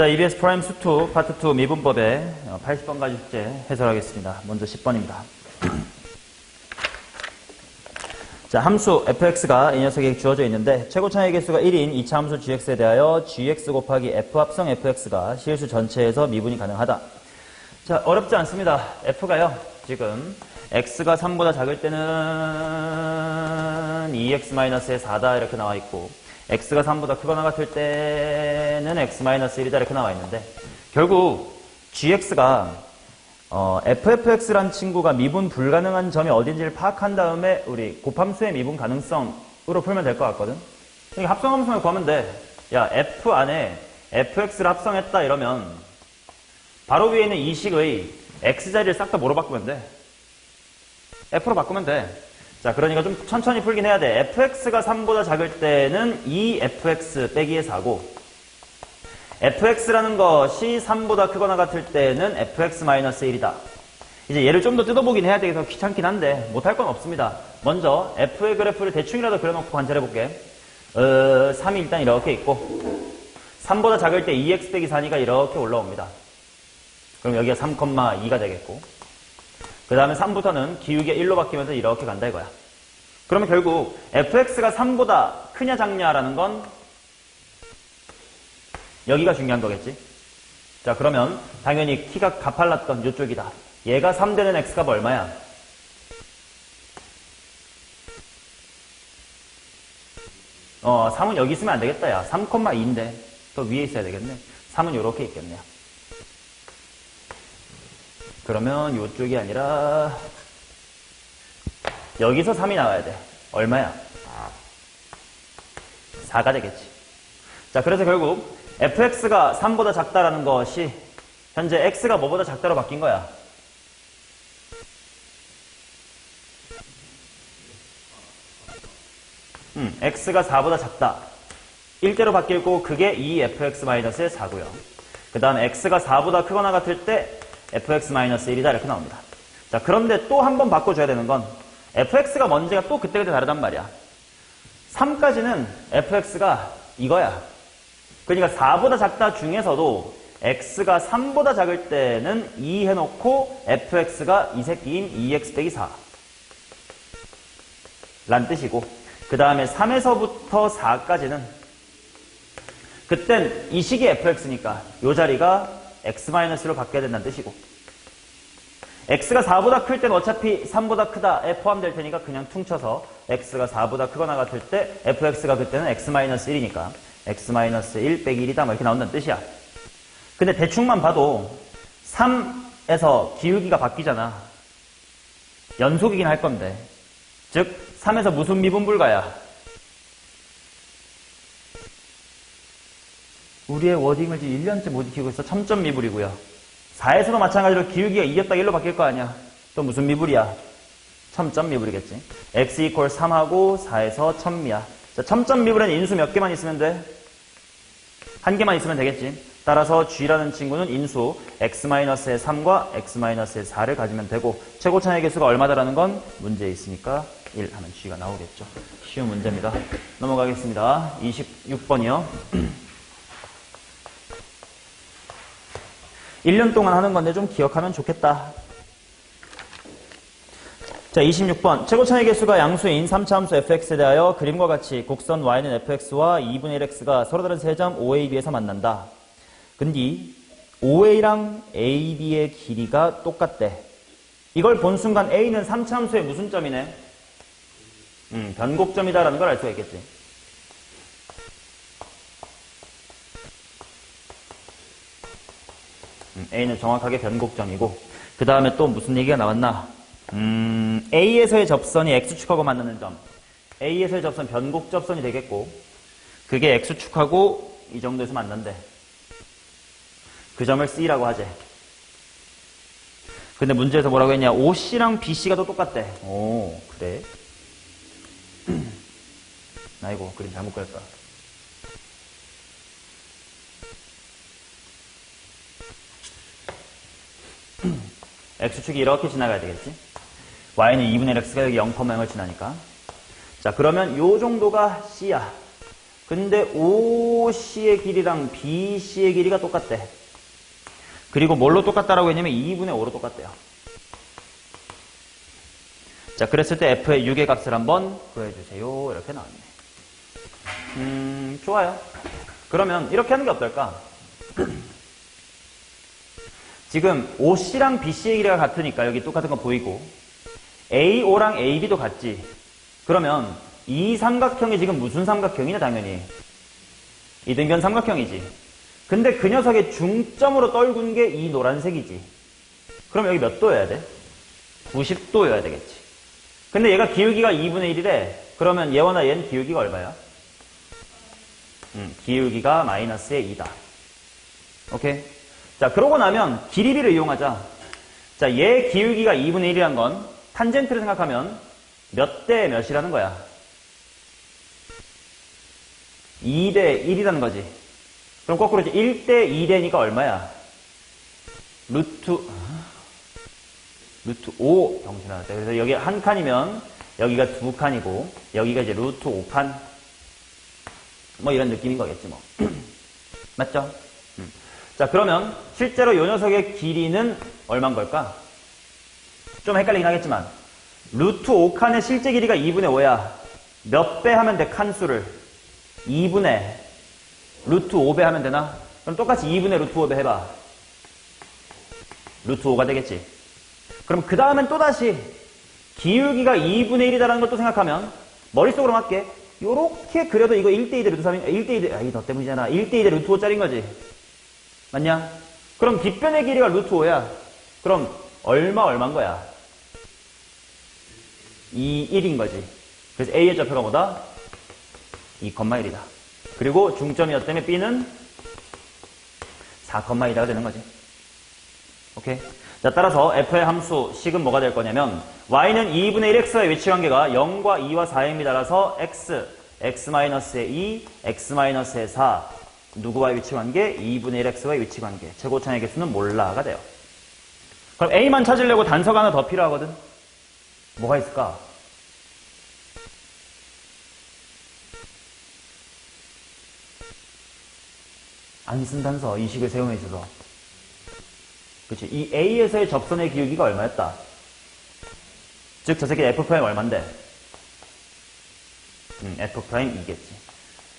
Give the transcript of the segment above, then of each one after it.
자, EBS 프라임 수2 파트 2 미분법의 80번까지 숙제 해설하겠습니다. 먼저 10번입니다. 자, 함수 fx가 이 녀석에게 주어져 있는데 최고차의 개수가 1인 2차 함수 gx에 대하여 gx 곱하기 f 합성 fx가 실수 전체에서 미분이 가능하다. 자, 어렵지 않습니다. f가요, 지금 x가 3보다 작을 때는 2x-의 4다 이렇게 나와 있고, x가 3보다 크거나 같을 때는 x-1이다 이렇게 나와 있는데, 결국 gx가 ffx란 친구가 미분 불가능한 점이 어딘지를 파악한 다음에 우리 곱함수의 미분 가능성으로 풀면 될 것 같거든. 그러니까 합성함수를 구하면 돼. 야, f 안에 fx를 합성했다 이러면 바로 위에 있는 이 식의 x자리를 싹 다 뭐로 바꾸면 돼? f로 바꾸면 돼. 자, 그러니까 좀 천천히 풀긴 해야 돼. fx가 3보다 작을 때는 2fx 빼기의 4고, fx라는 것이 3보다 크거나 같을 때는 fx-1이다. 이제 얘를 좀 더 뜯어보긴 해야 되겠어. 귀찮긴 한데 못할 건 없습니다. 먼저 f의 그래프를 대충이라도 그려놓고 관찰해볼게. 3이 일단 이렇게 있고, 3보다 작을 때 2x 빼기 4니까 이렇게 올라옵니다. 그럼 여기가 3,2가 되겠고, 그 다음에 3부터는 기울기가 1로 바뀌면서 이렇게 간다 이거야. 그러면 결국 fx가 3보다 크냐 작냐라는 건 여기가 중요한 거겠지. 자, 그러면 당연히 키가 가팔랐던 이쪽이다. 얘가 3 되는 x값 얼마야? 어, 3은 여기 있으면 안 되겠다. 야, 3,2인데 더 위에 있어야 되겠네. 3은 요렇게 있겠네요. 그러면 요쪽이 아니라 여기서 3이 나와야 돼. 얼마야? 4가 되겠지. 자, 그래서 결국 fx가 3보다 작다라는 것이 현재 x가 뭐보다 작다로 바뀐 거야? x가 4보다 작다. 1대로 바뀌고 그게 2fx-의 4고요. 그 다음에 x가 4보다 크거나 같을 때 fx-1이다 이렇게 나옵니다. 자, 그런데 또 한 번 바꿔줘야 되는 건 fx가 뭔지가 또 그때그때 다르단 말이야. 3까지는 fx가 이거야. 그러니까 4보다 작다 중에서도 x가 3보다 작을 때는 2 해놓고 fx가 이 새끼인 2x 빼기 4 란 뜻이고, 그 다음에 3에서부터 4까지는 그땐 이 식이 fx니까 이 자리가 x-로 바뀌어야 된다는 뜻이고, x가 4보다 클 때는 어차피 3보다 크다에 포함될 테니까 그냥 퉁쳐서 x가 4보다 크거나 같을 때 fx가 그때는 x-1이니까 x-1 빼기 1이다 뭐 이렇게 나온다는 뜻이야. 근데 대충만 봐도 3에서 기울기가 바뀌잖아. 연속이긴 할 건데, 즉 3에서 무슨 미분 불가야? 우리의 워딩을 지금 1년째 못 익히고 있어. 첨점 미불이고요. 4에서도 마찬가지로 기울기가 2였다 1로 바뀔 거 아니야. 또 무슨 미불이야? 첨점 미불이겠지. x 이퀄 3하고 4에서 첨미야. 자, 첨점 미불은 인수 몇 개만 있으면 돼? 한 개만 있으면 되겠지. 따라서 g라는 친구는 인수 x-의 3과 x-의 4를 가지면 되고, 최고차의 개수가 얼마다라는 건 문제에 있으니까 1 하면 g가 나오겠죠. 쉬운 문제입니다. 넘어가겠습니다. 26번이요. 1년 동안 하는 건데 좀 기억하면 좋겠다. 자, 26번. 최고차의 개수가 양수인 3차 함수 fx에 대하여 그림과 같이 곡선 y는 fx와 2분의 1x가 서로 다른 세 점 OAB에서 만난다. 근데 OA랑 AB의 길이가 똑같대. 이걸 본 순간 A는 3차 함수의 무슨 점이네? 변곡점이다라는 걸 알 수가 있겠지. A는 정확하게 변곡점이고, 그 다음에 또 무슨 얘기가 나왔나? A에서의 접선이 X축하고 만나는 점. A에서의 접선 변곡접선이 되겠고, 그게 X축하고 이 정도에서 만난대. 그 점을 C라고 하재. 근데 문제에서 뭐라고 했냐? OC랑 BC가 또 똑같대. 오, 그래? 아이고, 그림 잘못 그렸다. X축이 이렇게 지나가야 되겠지? Y는 2분의 X가 여기 0,0을 지나니까. 자, 그러면 요 정도가 C야. 근데 OC의 길이랑 BC의 길이가 똑같대. 그리고 뭘로 똑같다라고 했냐면 2분의 5로 똑같대요. 자, 그랬을 때 F의 6의 값을 한번 구해주세요. 이렇게 나왔네. 좋아요. 그러면 이렇게 하는 게 어떨까? 지금 OC랑 BC의 길이가 같으니까 여기 똑같은 거 보이고 AO랑 AB도 같지. 그러면 이 삼각형이 지금 무슨 삼각형이냐? 당연히 이등변 삼각형이지. 근데 그 녀석의 중점으로 떨군 게 이 노란색이지. 그럼 여기 몇 도여야 돼? 90도여야 되겠지. 근데 얘가 기울기가 2분의 1이래. 그러면 얘와 얘는 기울기가 얼마야? 기울기가 마이너스의 2다. 오케이? 자, 그러고 나면 길이비를 이용하자. 자, 얘 기울기가 2분의 1이란 건 탄젠트를 생각하면 몇 대 몇이라는 거야? 2대 1이라는 거지. 그럼 거꾸로 이제 1대 2대니까 얼마야? 루트 5 정신아. 그래서 여기 한 칸이면 여기가 두 칸이고 여기가 이제 루트 5칸 뭐 이런 느낌인 거겠지 뭐. 맞죠? 자, 그러면 실제로 이 녀석의 길이는 얼마인 걸까? 좀 헷갈리긴 하겠지만 루트 5칸의 실제 길이가 2분의 5야. 몇 배 하면 돼? 칸수를 2분의 루트 5배 하면 되나? 그럼 똑같이 2분의 루트 5배 해봐. 루트 5가 되겠지. 그럼 그 다음엔 또다시 기울기가 2분의 1이다라는 걸 또 생각하면 머릿속으로 맞게 요렇게 그려도 이거 1대2 대 루트 3인 1대2 대, 이게 너 때문이잖아. 1대2 대 루트 5짜리인 거지. 맞냐? 그럼 뒷변의 길이가 루트 5야. 그럼 얼마인 거야? 2, 1인 거지. 그래서 A의 좌표가 뭐다? 2,1이다. 그리고 중점이었다면 B는 4,2가 되는 거지. 오케이? 자, 따라서 F의 함수 식은 뭐가 될 거냐면 Y는 2분의 1 X와의 위치 관계가 0과 2와 4입니다. 따라서 X, X-의 2, X-의 4 누구와의 위치 관계? 2분의 1 X와의 위치 관계. 최고차의 개수는 몰라가 돼요. 그럼 A만 찾으려고 단서가 하나 더 필요하거든. 뭐가 있을까? 안 쓴 단서, 이 식을 세움에 있어서. 그치? 이 A에서의 접선의 기울기가 얼마였다? 즉, 저 새끼 F' 얼만데? F'2겠지.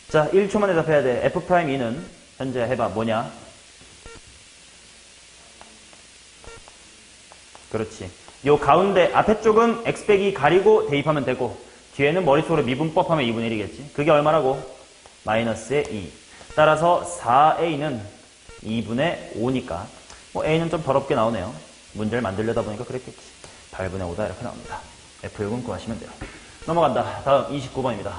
자, 1초만 대답해야 돼. F'2는 현재 해봐. 뭐냐? 그렇지. 요 가운데 앞에 쪽은 X 빼기 가리고 대입하면 되고 뒤에는 머릿속으로 미분법하면 2분의 1이겠지. 그게 얼마라고? 마이너스의 2. 따라서 4A는 2분의 5니까 뭐 A는 좀 더럽게 나오네요. 문제를 만들려다 보니까 그랬겠지. 8분의 5다 이렇게 나옵니다. F6은 구하시면 돼요. 넘어간다. 다음 29번입니다.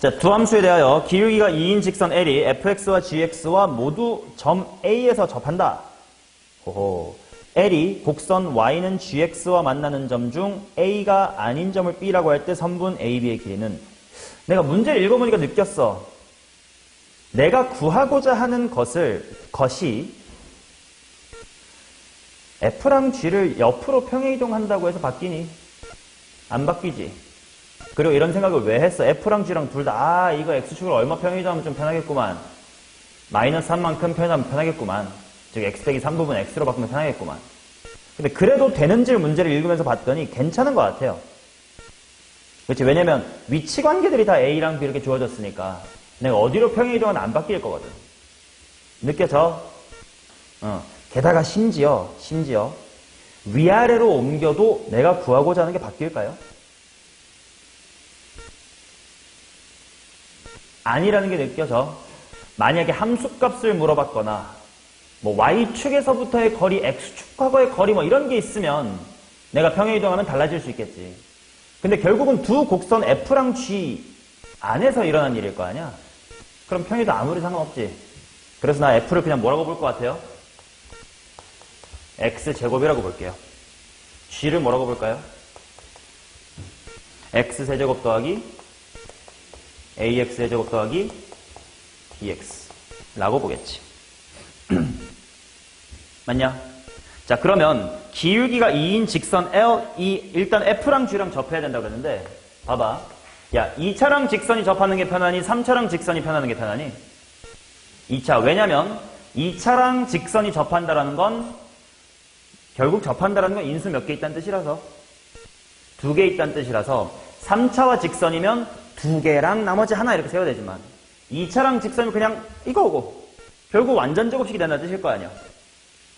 자, 두 함수에 대하여 기울기가 2인 직선 L이 fx와 gx와 모두 점 A에서 접한다. 호호. L이 곡선 y는 gx와 만나는 점 중 A가 아닌 점을 B라고 할 때 선분 AB의 길이는 내가 문제를 읽어보니까 느꼈어. 내가 구하고자 하는 것이 F랑 G를 옆으로 평행이동한다고 해서 바뀌니? 안 바뀌지. 그리고 이런 생각을 왜 했어? F랑 G랑 둘 다, 이거 X축을 얼마 평행이동하면 좀 편하겠구만. 마이너스 3만큼 편하면 편하겠구만. 즉, X 빼기 3부분 X로 바꾸면 편하겠구만. 근데 그래도 되는지 문제를 읽으면서 봤더니 괜찮은 것 같아요. 그렇지? 왜냐면 위치 관계들이 다 A랑 B 이렇게 주어졌으니까 내가 어디로 평행이동하면 안 바뀔 거거든. 느껴져? 게다가 심지어 위아래로 옮겨도 내가 구하고자 하는 게 바뀔까요? 아니라는 게 느껴져. 만약에 함수값을 물어봤거나 뭐 Y축에서부터의 거리, X축하고의 거리 뭐 이런 게 있으면 내가 평행이동하면 달라질 수 있겠지. 근데 결국은 두 곡선 F랑 G 안에서 일어난 일일 거 아니야? 그럼 평행이동 아무리 상관없지. 그래서 나 F를 그냥 뭐라고 볼 것 같아요? X제곱이라고 볼게요. G를 뭐라고 볼까요? X세제곱 더하기 AX세제곱 더하기 DX라고 보겠지. 맞냐? 자, 그러면 기울기가 2인 직선 일단 F랑 G랑 접해야 된다고 그랬는데, 봐봐. 야, 2차랑 직선이 접하는 게 편하니, 3차랑 직선이 편하는 게 편하니? 2차. 왜냐면, 2차랑 직선이 접한다라는 건, 결국 접한다라는 건 인수 몇 개 있다는 뜻이라서, 2개 있다는 뜻이라서, 3차와 직선이면 2개랑 나머지 하나 이렇게 세워야 되지만, 2차랑 직선이면 그냥 이거고, 결국 완전 제곱식이 된다는 뜻일 거 아니야.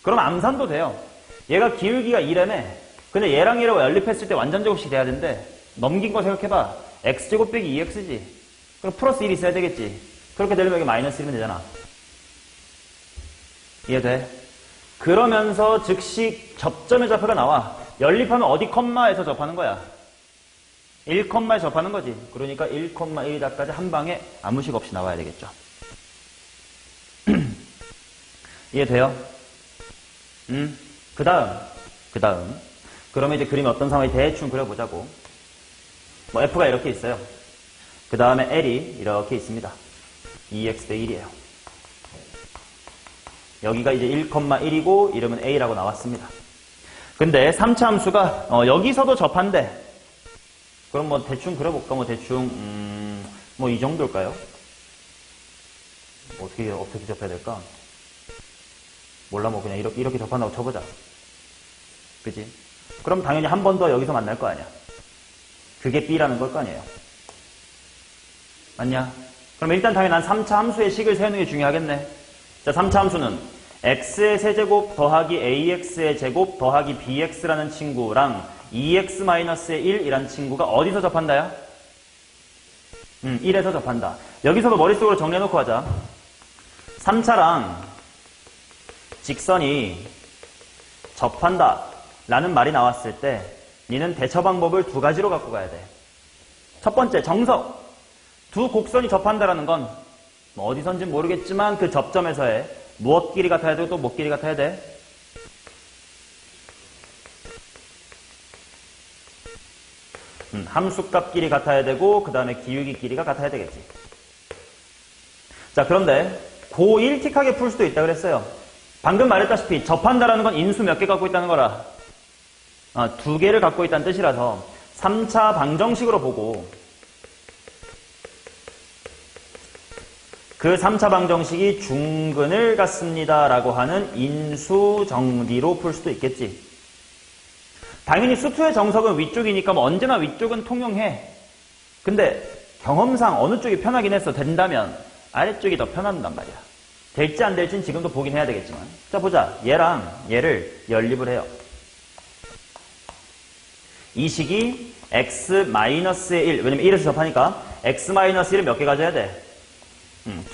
그럼 암산도 돼요. 얘가 기울기가 2래매. 근데 얘랑 얘랑 연립했을 때 완전 제곱식이 돼야 되는데 넘긴 거 생각해봐. x제곱 빼기 2x지. 그럼 플러스 1이 있어야 되겠지. 그렇게 되려면 여기 마이너스 1이면 되잖아. 이해돼? 그러면서 즉시 접점의 좌표가 나와. 연립하면 어디 컴마에서 접하는 거야? 1컴마에 접하는 거지. 그러니까 1,1까지 한 방에 아무 식 없이 나와야 되겠죠. 이해돼요? 그 다음. 그러면 이제 그림이 어떤 상황이 대충 그려보자고. 뭐 F가 이렇게 있어요. 그 다음에 L이 이렇게 있습니다. 2x 대 1이에요. 여기가 이제 1,1이고 이름은 A라고 나왔습니다. 근데 3차 함수가 여기서도 접한대. 그럼 뭐 대충 그려볼까? 뭐 대충 뭐 이 정도일까요? 어떻게 접해야 될까? 몰라, 뭐 그냥 이렇게 접한다고 쳐보자. 그지? 그럼 당연히 한 번 더 여기서 만날 거 아니야. 그게 B라는 걸 거 아니에요. 맞냐? 그럼 일단 당연히 난 3차 함수의 식을 세우는 게 중요하겠네. 자, 3차 함수는 x의 세제곱 더하기 ax의 제곱 더하기 bx라는 친구랑 2x-의 1이라는 친구가 어디서 접한다야? 1에서 접한다. 여기서도 머릿속으로 정리해놓고 하자. 3차랑 직선이 접한다 라는 말이 나왔을 때 니는 대처 방법을 두 가지로 갖고 가야 돼. 첫 번째, 정석. 두 곡선이 접한다라는 건 뭐 어디선지 모르겠지만 그 접점에서의 무엇 길이 같아야 되고 또 뭐 길이 같아야 돼? 함수값 길이 같아야 되고 그 다음에 기울기 길이가 같아야 되겠지. 자, 그런데 고1틱하게 풀 수도 있다 그랬어요. 방금 말했다시피 접한다라는 건 인수 몇 개 갖고 있다는 거라. 2개를 갖고 있다는 뜻이라서 3차 방정식으로 보고 그 3차 방정식이 중근을 갖습니다 라고 하는 인수 정리로 풀 수도 있겠지. 당연히 수투의 정석은 위쪽이니까 뭐 언제나 위쪽은 통용해. 근데 경험상 어느 쪽이 편하긴 했어. 된다면 아래쪽이 더 편한단 말이야. 될지 안 될지는 지금도 보긴 해야 되겠지만. 자, 보자. 얘랑 얘를 연립을 해요. 이 식이 x-의 1, 왜냐면 1에서 접하니까 x-1을 몇 개 가져야 돼?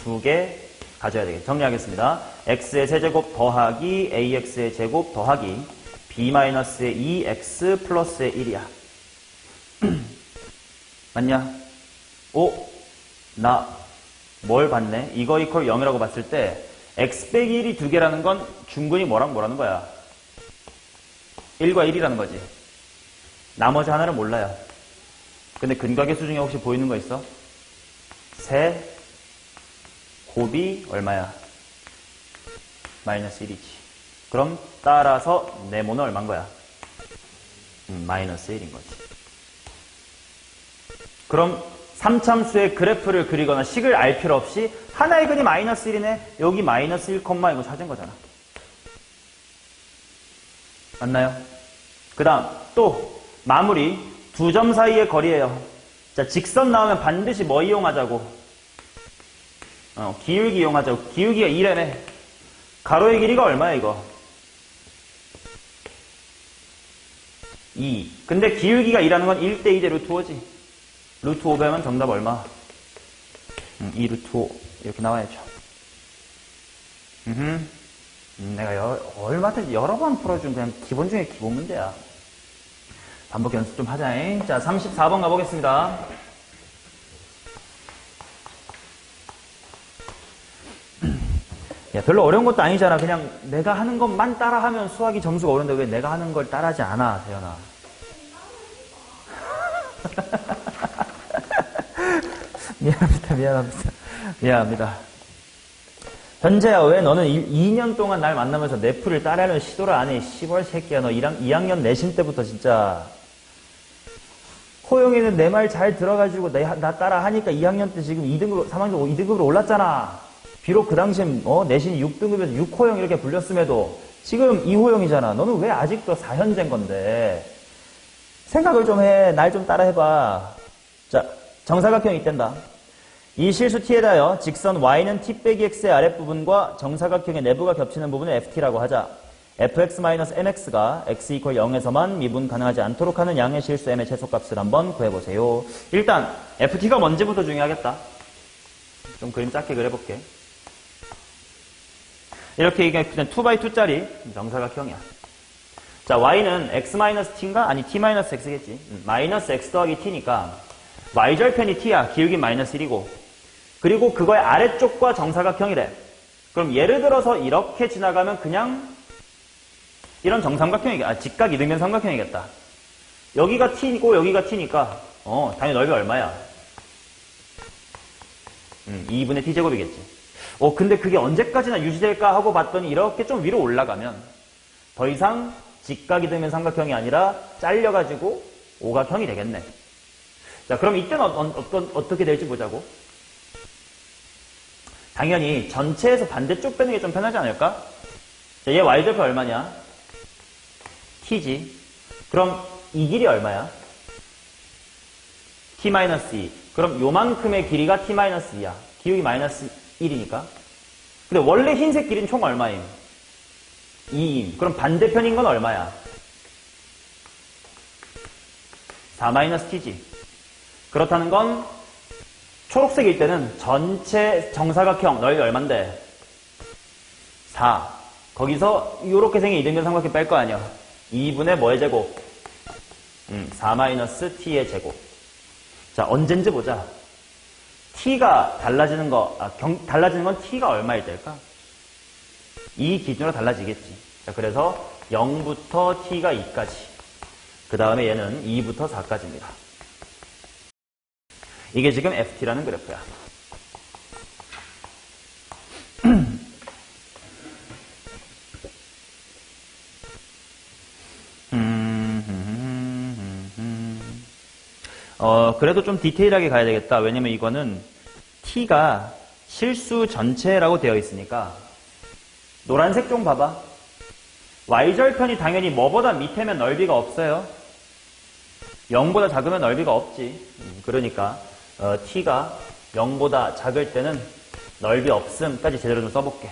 2개 가져야 되겠죠. 정리하겠습니다. x의 세제곱 더하기 ax의 제곱 더하기 b-의 2x 플러스의 1이야. 맞냐? 오, 나 뭘 봤네? 이거 이퀄 0이라고 봤을 때 x 빼기 1이 2개라는 건 중근이 뭐라는 거야? 1과 1이라는 거지. 나머지 하나를 몰라요. 근데 근각의 수 중에 혹시 보이는 거 있어? 세 곱이 얼마야? 마이너스 1이지. 그럼 따라서 네모는 얼마인 거야? 마이너스 1인 거지. 그럼 3참수의 그래프를 그리거나 식을 알 필요 없이 하나의 근이 마이너스 1이네. 여기 마이너스 1, 이거 찾은 거잖아. 맞나요? 그 다음 또 마무리. 두 점 사이의 거리예요. 자, 직선 나오면 반드시 뭐 이용하자고? 기울기 이용하자고. 기울기가 2라며. 가로의 길이가 얼마야 이거? 2. 근데 기울기가 2라는 건 1대2대 루트 5지. 루트 5 배우면 정답 얼마? 2 루트 5 이렇게 나와야죠. 내가 얼마든지 여러 번 풀어준 그냥 기본 중에 기본 문제야. 반복 연습 좀 하자잉. 자, 34번 가보겠습니다. 야, 별로 어려운 것도 아니잖아. 그냥 내가 하는 것만 따라하면 수학이 점수가 오른데 왜 내가 하는 걸 따라하지 않아, 세연아. 미안합니다. 현재야, 왜 너는 2년 동안 날 만나면서 내 풀을 따라하는 시도를 안 해? 씨발 새끼야, 너 2학년 내신 때부터 진짜. 호영이는 내 말 잘 들어가지고 나 따라 하니까 2학년 때 지금 2등급, 3학년 2등급으로 올랐잖아. 비록 그 당시엔 내신이 6등급에서 6호영 이렇게 불렸음에도 지금 2호영이잖아. 너는 왜 아직도 4현재인 건데? 생각을 좀 해. 날 좀 따라 해봐. 자, 정사각형이 있단다. 이 실수 t에 대하여 직선 y는 t 빼기 x의 아랫부분과 정사각형의 내부가 겹치는 부분을 ft라고 하자. fx-mx가 x = 0에서만 미분 가능하지 않도록 하는 양의 실수 m의 최소값을 한번 구해보세요. 일단 ft가 뭔지부터 중요하겠다. 좀 그림 작게 그려볼게. 이렇게 이게 그냥 2x2짜리 정사각형이야. 자, y는 x-t인가? 아니 t-x겠지. 마이너스 x 더하기 t니까 y절편이 t야. 기울기 마이너스 1이고 그리고 그거의 아래쪽과 정사각형이래. 그럼 예를 들어서 이렇게 지나가면 그냥 이런 정삼각형이겠다. 직각 이등변 삼각형이겠다. 여기가 t이고 여기가 t니까 당연히 넓이 얼마야? 2분의 t제곱이겠지. 근데 그게 언제까지나 유지될까 하고 봤더니 이렇게 좀 위로 올라가면 더 이상 직각 이등변 삼각형이 아니라 잘려가지고 오각형이 되겠네. 자, 그럼 이때는 어떻게 될지 보자고. 당연히 전체에서 반대쪽 빼는 게 좀 편하지 않을까? 자, 얘 y절편 얼마냐? t지. 그럼 이 길이 얼마야? t-2. 그럼 요만큼의 길이가 t-2야. 기울기 마이너스 1이니까. 근데 원래 흰색 길이는 총 얼마임? 2임. 그럼 반대편인 건 얼마야? 4-t지. 그렇다는 건 초록색일 때는 전체 정사각형 넓이 얼만데? 4. 거기서 이렇게 생긴 이등변 삼각형 뺄 거 아니야. 2분의 뭐의 제곱? 4-t의 제곱. 자, 언젠지 보자. t가 달라지는 달라지는 건 t가 얼마일 때일까? 이 기준으로 달라지겠지. 자, 그래서 0부터 t가 2까지. 그 다음에 얘는 2부터 4까지입니다. 이게 지금 ft라는 그래프야. 그래도 좀 디테일하게 가야 되겠다. 왜냐면 이거는 t가 실수 전체라고 되어 있으니까. 노란색 좀 봐봐. y절편이 당연히 뭐보다 밑에면 넓이가 없어요. 0보다 작으면 넓이가 없지. 그러니까 t가 0보다 작을 때는 넓이 없음까지 제대로 좀 써볼게.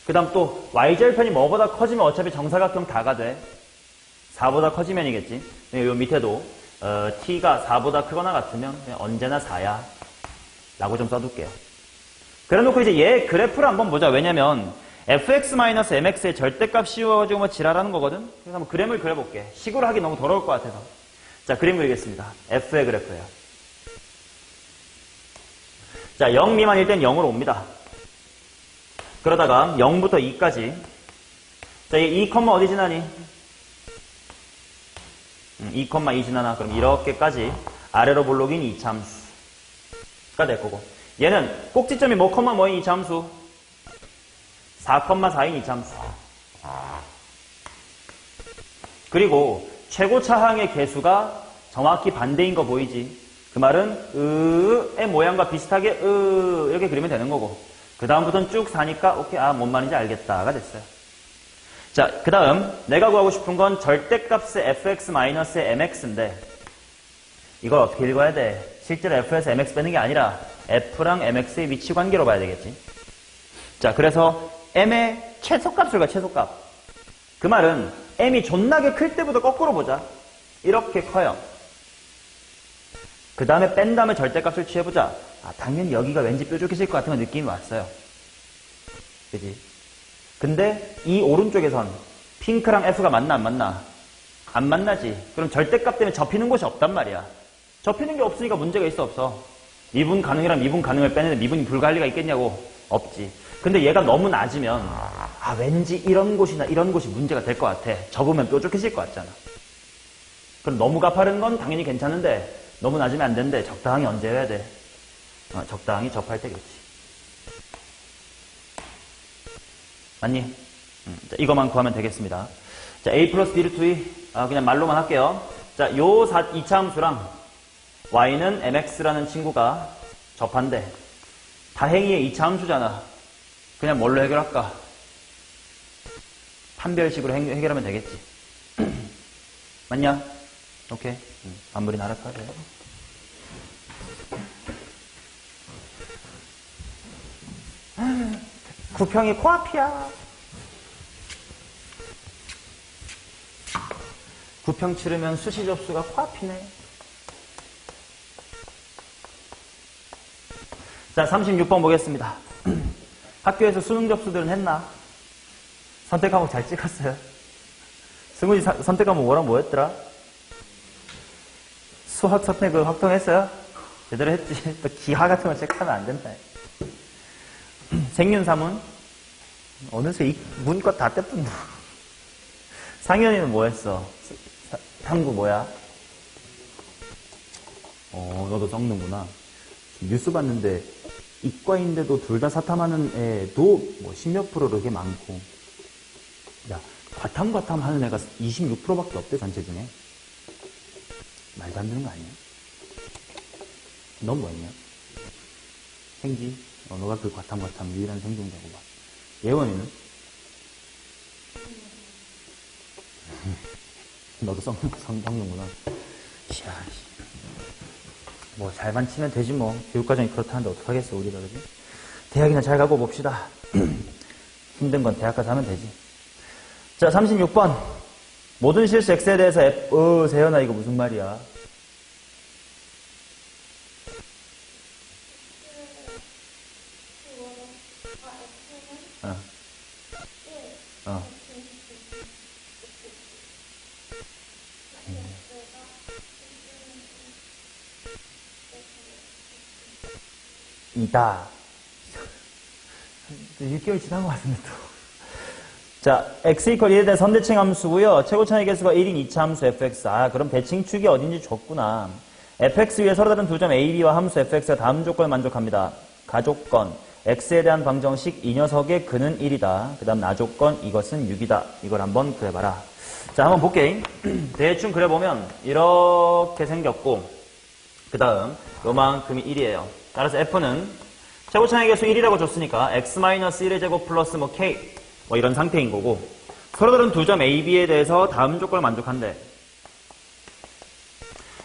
그 다음 또 y절편이 뭐보다 커지면 어차피 정사각형 다가 돼. 4보다 커지면이겠지. 요 밑에도 t가 4보다 크거나 같으면 그냥 언제나 4야 라고 좀 써둘게요. 그래놓고 이제 얘 그래프를 한번 보자. 왜냐면 fx-mx의 절대값 씌워가지고 뭐 지랄하는 거거든. 그래서 한번 그림을 그려볼게. 식으로 하기 너무 더러울 것 같아서. 자, 그림 그리겠습니다. f의 그래프예요. 자, 0 미만일 땐 0으로 옵니다. 그러다가 0부터 2까지. 자, 얘 2, 어디 지나니? 2,2 지나나? 그럼 이렇게까지 아래로 볼록인 이차함수가 될 거고. 얘는 꼭지점이 뭐인 이차함수? 4,4인 이차함수. 그리고 최고차항의 개수가 정확히 반대인 거 보이지? 그 말은 의 모양과 비슷하게 이렇게 그리면 되는 거고. 그 다음부터는 쭉 사니까 오케이, 뭔 말인지 알겠다가 됐어요. 자, 그 다음 내가 구하고 싶은 건 절대값의 fx-mx인데 이걸 어떻게 읽어야 돼? 실제로 f에서 mx 빼는 게 아니라 f랑 mx의 위치 관계로 봐야 되겠지. 자, 그래서 m의 최소값을 봐, 최소값. 그 말은 m이 존나게 클 때부터 거꾸로 보자. 이렇게 커요. 그 다음에 뺀 다음에 절대값을 취해보자. 당연히 여기가 왠지 뾰족해질 것 같은 느낌이 왔어요. 그지? 근데 이 오른쪽에선 핑크랑 F가 맞나 안 맞나? 안 만나지. 그럼 절대값 때문에 접히는 곳이 없단 말이야. 접히는 게 없으니까 문제가 있어 없어? 미분 가능이랑 미분 가능을 빼는데 미분이 불가할 리가 있겠냐고? 없지. 근데 얘가 너무 낮으면 왠지 이런 곳이나 이런 곳이 문제가 될 것 같아. 접으면 뾰족해질 것 같잖아. 그럼 너무 가파른 건 당연히 괜찮은데 너무 낮으면 안 되는데 적당히 언제 해야 돼? 적당히 접할 때겠지. 맞니? 자, 이것만 구하면 되겠습니다. 자, a 플러스 b 루트 2 그냥 말로만 할게요. 자, 요 2차 함수랑 y는 mx라는 친구가 접한대. 다행히의 2차 함수잖아. 그냥 뭘로 해결할까? 판별식으로 해결하면 되겠지. 맞냐? 오케이. 아무리 알아서 하세요. 구평이 코앞이야. 구평 치르면 수시 접수가 코앞이네. 자, 36번 보겠습니다. 학교에서 수능 접수들은 했나? 선택 과목 잘 찍었어요? 승훈이 선택 과목 뭐랑 뭐였더라? 수학 선택을 확정했어요? 제대로 했지. 또 기하 같은 거 체크하면 안 된다. 생윤사문? 어느새 문과 다 떼뿐다. 상현이는 뭐 했어? 탐구 뭐야? 너도 적는구나. 뉴스 봤는데 이과인데도 둘 다 사탐하는 애도 뭐 10몇 프로 이렇게 많고. 야, 과탐 하는 애가 26%밖에 없대, 전체 중에. 말도 안 되는 거 아니야? 넌 뭐 했냐? 생지? 너가 그 과탐 유일한 생존자고 봐. 예원이는? 너도 썩는구나. 이야, 뭐 잘만 치면 되지 뭐. 교육과정이 그렇다는데 어떡하겠어 우리가. 그지? 대학이나 잘 가고 봅시다. 힘든 건 대학 가서 하면 되지. 자, 36번 모든 실수 x에 대해서 세연아 이거 무슨 말이야? 이다. 6개월 지난 것 같은데 또. 자, x 이퀄 1에 대한 선대칭 함수고요. 최고차의 개수가 1인 2차 함수 fx. 그럼 대칭축이 어딘지 줬구나. fx 위에 서로 다른 두 점 a, b와 함수 fx가 다음 조건을 만족합니다. 가조건, x에 대한 방정식 이 녀석의 근은 1이다. 그 다음 나조건, 이것은 6이다. 이걸 한번 그려봐라. 자, 한번 볼게. 대충 그려보면 이렇게 생겼고, 그 다음 요만큼이 1이에요. 따라서 f는 최고차의 개수 1이라고 줬으니까 x-1의 제곱 플러스 뭐 k 뭐 이런 상태인 거고, 서로 다른 두 점 a, b에 대해서 다음 조건을 만족한대.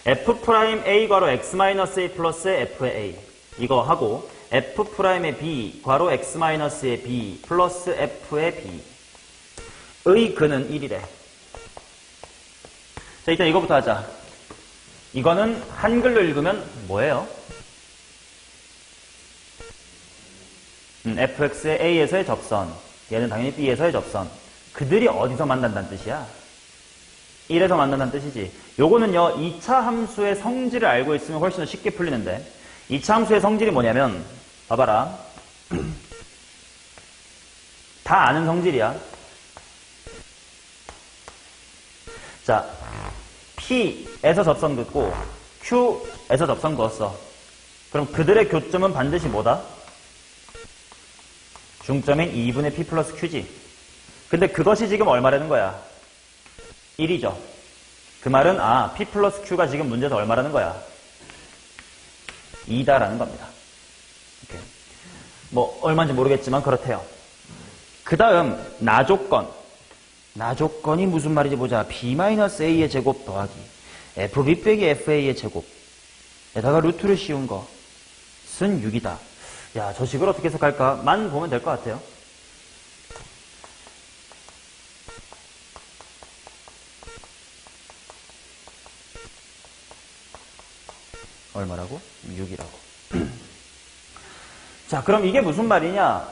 f'(a) 괄호 x-a 플러스 f의 a 이거 하고 f'(의 b) 괄호 x-의 b 플러스 f의 b의 근은 1이래. 자, 일단 이거부터 하자. 이거는 한글로 읽으면 뭐예요? fx의 a에서의 접선, 얘는 당연히 b에서의 접선. 그들이 어디서 만난다는 뜻이야? 1에서 만난다는 뜻이지. 요거는요, 2차 함수의 성질을 알고 있으면 훨씬 더 쉽게 풀리는데, 2차 함수의 성질이 뭐냐면, 봐봐라. 다 아는 성질이야. 자, P에서 접선 긋고 Q에서 접선 그었어. 그럼 그들의 교점은 반드시 뭐다? 중점인 2분의 P 플러스 Q지. 근데 그것이 지금 얼마라는 거야? 1이죠. 그 말은 P 플러스 Q가 지금 문제에서 얼마라는 거야? 2다라는 겁니다. 오케이. 뭐 얼마인지 모르겠지만 그렇대요. 그 다음 나조건. 나조건이 무슨 말인지 보자. b-a의 제곱 더하기 fb 빼기 fa의 제곱 에다가 루트를 씌운 것은 6이다. 야, 저 식을 어떻게 해석할까? 만 보면 될 것 같아요. 얼마라고? 6이라고. 자, 그럼 이게 무슨 말이냐?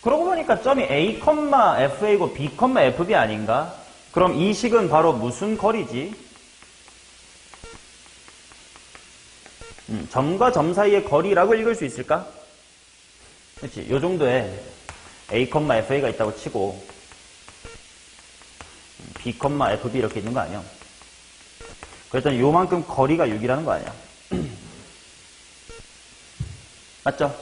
그러고 보니까 점이 a, fa고 b, fb 아닌가? 그럼 이 식은 바로 무슨 거리지? 점과 점 사이의 거리라고 읽을 수 있을까? 그렇지. 요 정도에 a, fa가 있다고 치고 b, fb 이렇게 있는 거 아니야? 그랬더니 요만큼 거리가 6이라는 거 아니야? 맞죠?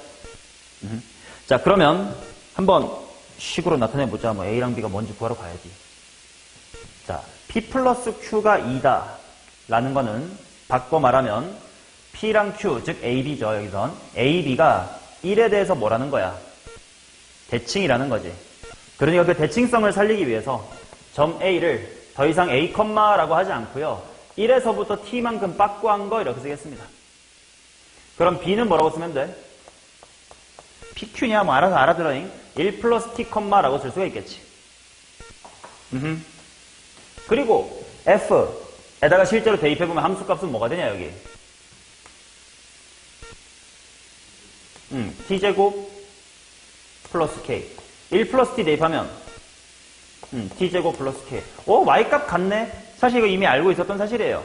자, 그러면 한번 식으로 나타내보자. 뭐 A랑 B가 뭔지 구하러 가야지. 자, P 플러스 Q가 2다 라는 거는 바꿔 말하면 P랑 Q, 즉 AB죠. 여기선 AB가 1에 대해서 뭐라는 거야? 대칭이라는 거지. 그러니까 그 대칭성을 살리기 위해서 점 A를 더 이상 A, 라고 하지 않고요. 1에서부터 T만큼 빠꾸한 거 이렇게 쓰겠습니다. 그럼 B는 뭐라고 쓰면 돼? PQ냐? 뭐 알아서 알아들어잉. 1 플러스 T, 라고 쓸 수가 있겠지. 그리고 F에다가 실제로 대입해보면 함수값은 뭐가 되냐, 여기? T제곱 플러스 K. 1 플러스 T 대입하면 T제곱 플러스 K. 오, Y값 같네? 사실 이거 이미 알고 있었던 사실이에요.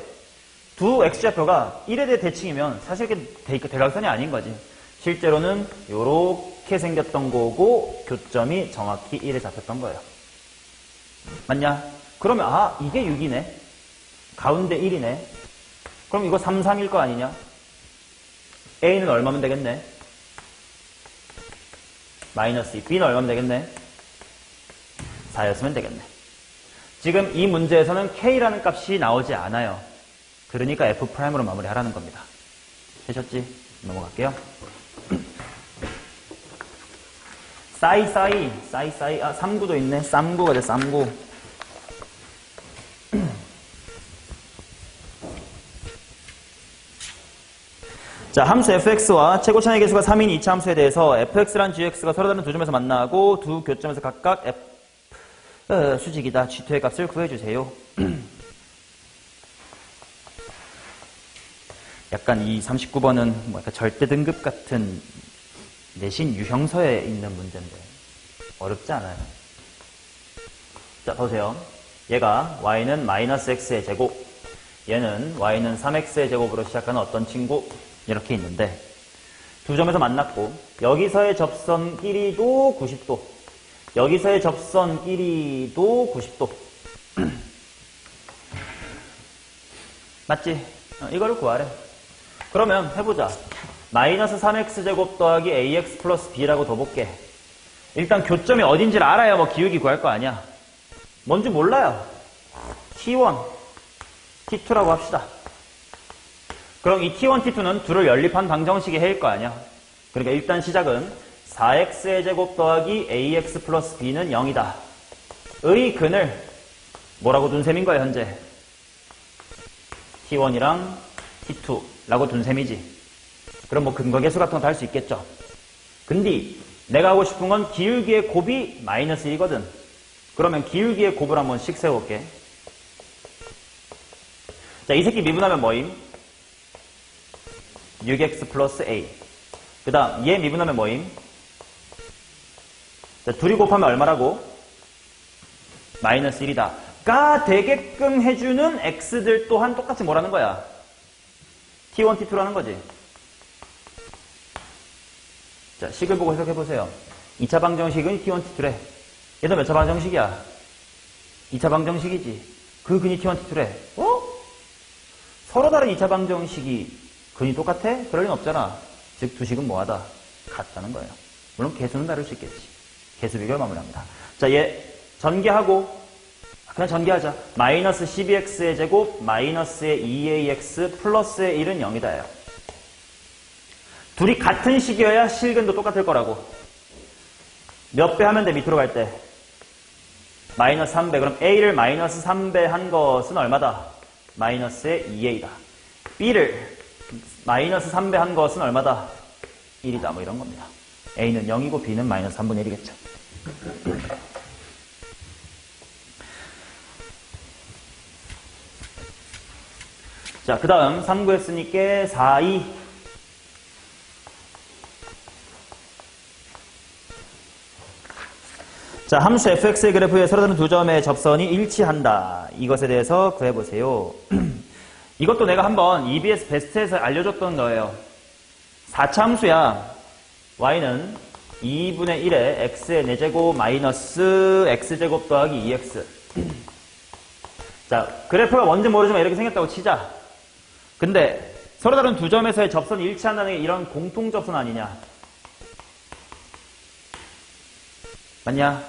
두 X좌표가 1에 대해 대칭이면 사실 이게 대각선이 아닌 거지. 실제로는 요렇게 생겼던 거고 교점이 정확히 1에 잡혔던 거예요. 맞냐? 그러면 아, 이게 6이네. 가운데 1이네. 그럼 이거 3, 3일 거 아니냐? A는 얼마면 되겠네? 마이너스 2. B는 얼마면 되겠네? 4였으면 되겠네. 지금 이 문제에서는 K라는 값이 나오지 않아요. 그러니까 F'으로 마무리하라는 겁니다. 되셨지? 넘어갈게요. 싸이. 아, 3구도 있네. 쌈구가 돼, 쌈구. 자, 함수 fx와 최고차의 개수가 3인 2차 함수에 대해서 fx란 gx가 서로 다른 두 점에서 만나고 두 교점에서 각각 수직이다. g2의 값을 구해주세요. 약간 이 39번은 뭐 약간 절대 등급 같은 내신 유형서에 있는 문제인데 어렵지 않아요. 자, 보세요. 얘가 y는 마이너스 x의 제곱, 얘는 y는 3x의 제곱으로 시작하는 어떤 친구 이렇게 있는데 두 점에서 만났고 여기서의 접선 길이도 90도, 여기서의 접선 길이도 90도. 맞지? 이거를 구하래. 그러면 해보자. 마이너스 3x제곱 더하기 ax 플러스 b라고 더 볼게. 일단 교점이 어딘지를 알아야 뭐 기울기 구할 거 아니야. 뭔지 몰라요. t1, t2라고 합시다. 그럼 이 t1, t2는 둘을 연립한 방정식의 해일 거 아니야. 그러니까 일단 시작은 4x의 제곱 더하기 ax 플러스 b는 0이다. 의 근을 뭐라고 둔 셈인 거야, 현재? t1이랑 t2라고 둔 셈이지. 그럼 뭐 근거계수 같은 거 다 할 수 있겠죠. 근데 내가 하고 싶은 건 기울기의 곱이 마이너스 1이거든. 그러면 기울기의 곱을 한번씩 세워볼게. 자, 이 새끼 미분하면 뭐임? 6x 플러스 a. 그 다음 얘 미분하면 뭐임? 자, 둘이 곱하면 얼마라고? 마이너스 1이다. 가 되게끔 해주는 x들 또한 똑같이 뭐라는 거야? t1, t2라는 거지. 자, 식을 보고 해석해보세요. 2차 방정식은 t1, t2래. 얘도 몇 차 방정식이야? 2차 방정식이지. 그 근이 t1, t2래. 어? 서로 다른 2차 방정식이 근이 똑같아? 그럴 리는 없잖아. 즉, 두 식은 뭐하다? 같다는 거예요. 물론 개수는 다를 수 있겠지. 개수 비교를 마무리합니다. 자, 얘 전개하고 그냥 전개하자. 마이너스 12x의 제곱 마이너스의 2ax 플러스의 1은 0이다. 둘이 같은 식이어야 실근도 똑같을 거라고. 몇 배 하면 돼, 밑으로 갈 때? 마이너스 3배. 그럼 a를 마이너스 3배 한 것은 얼마다? 마이너스의 2a다. b를 마이너스 3배 한 것은 얼마다? 1이다. 뭐 이런 겁니다. a는 0이고 b는 마이너스 3분의 1이겠죠. 자, 그 다음 3 구했으니까 4, 2. 자, 함수 fx의 그래프에 서로 다른 두 점의 접선이 일치한다. 이것에 대해서 구해보세요. 이것도 내가 한번 EBS 베스트에서 알려줬던 거예요. 4차 함수야. y는 2분의 1에 x의 4제곱 마이너스 x제곱 더하기 2x. 자, 그래프가 뭔지 모르지만 이렇게 생겼다고 치자. 근데 서로 다른 두 점에서의 접선이 일치한다는 게 이런 공통접선 아니냐. 맞냐?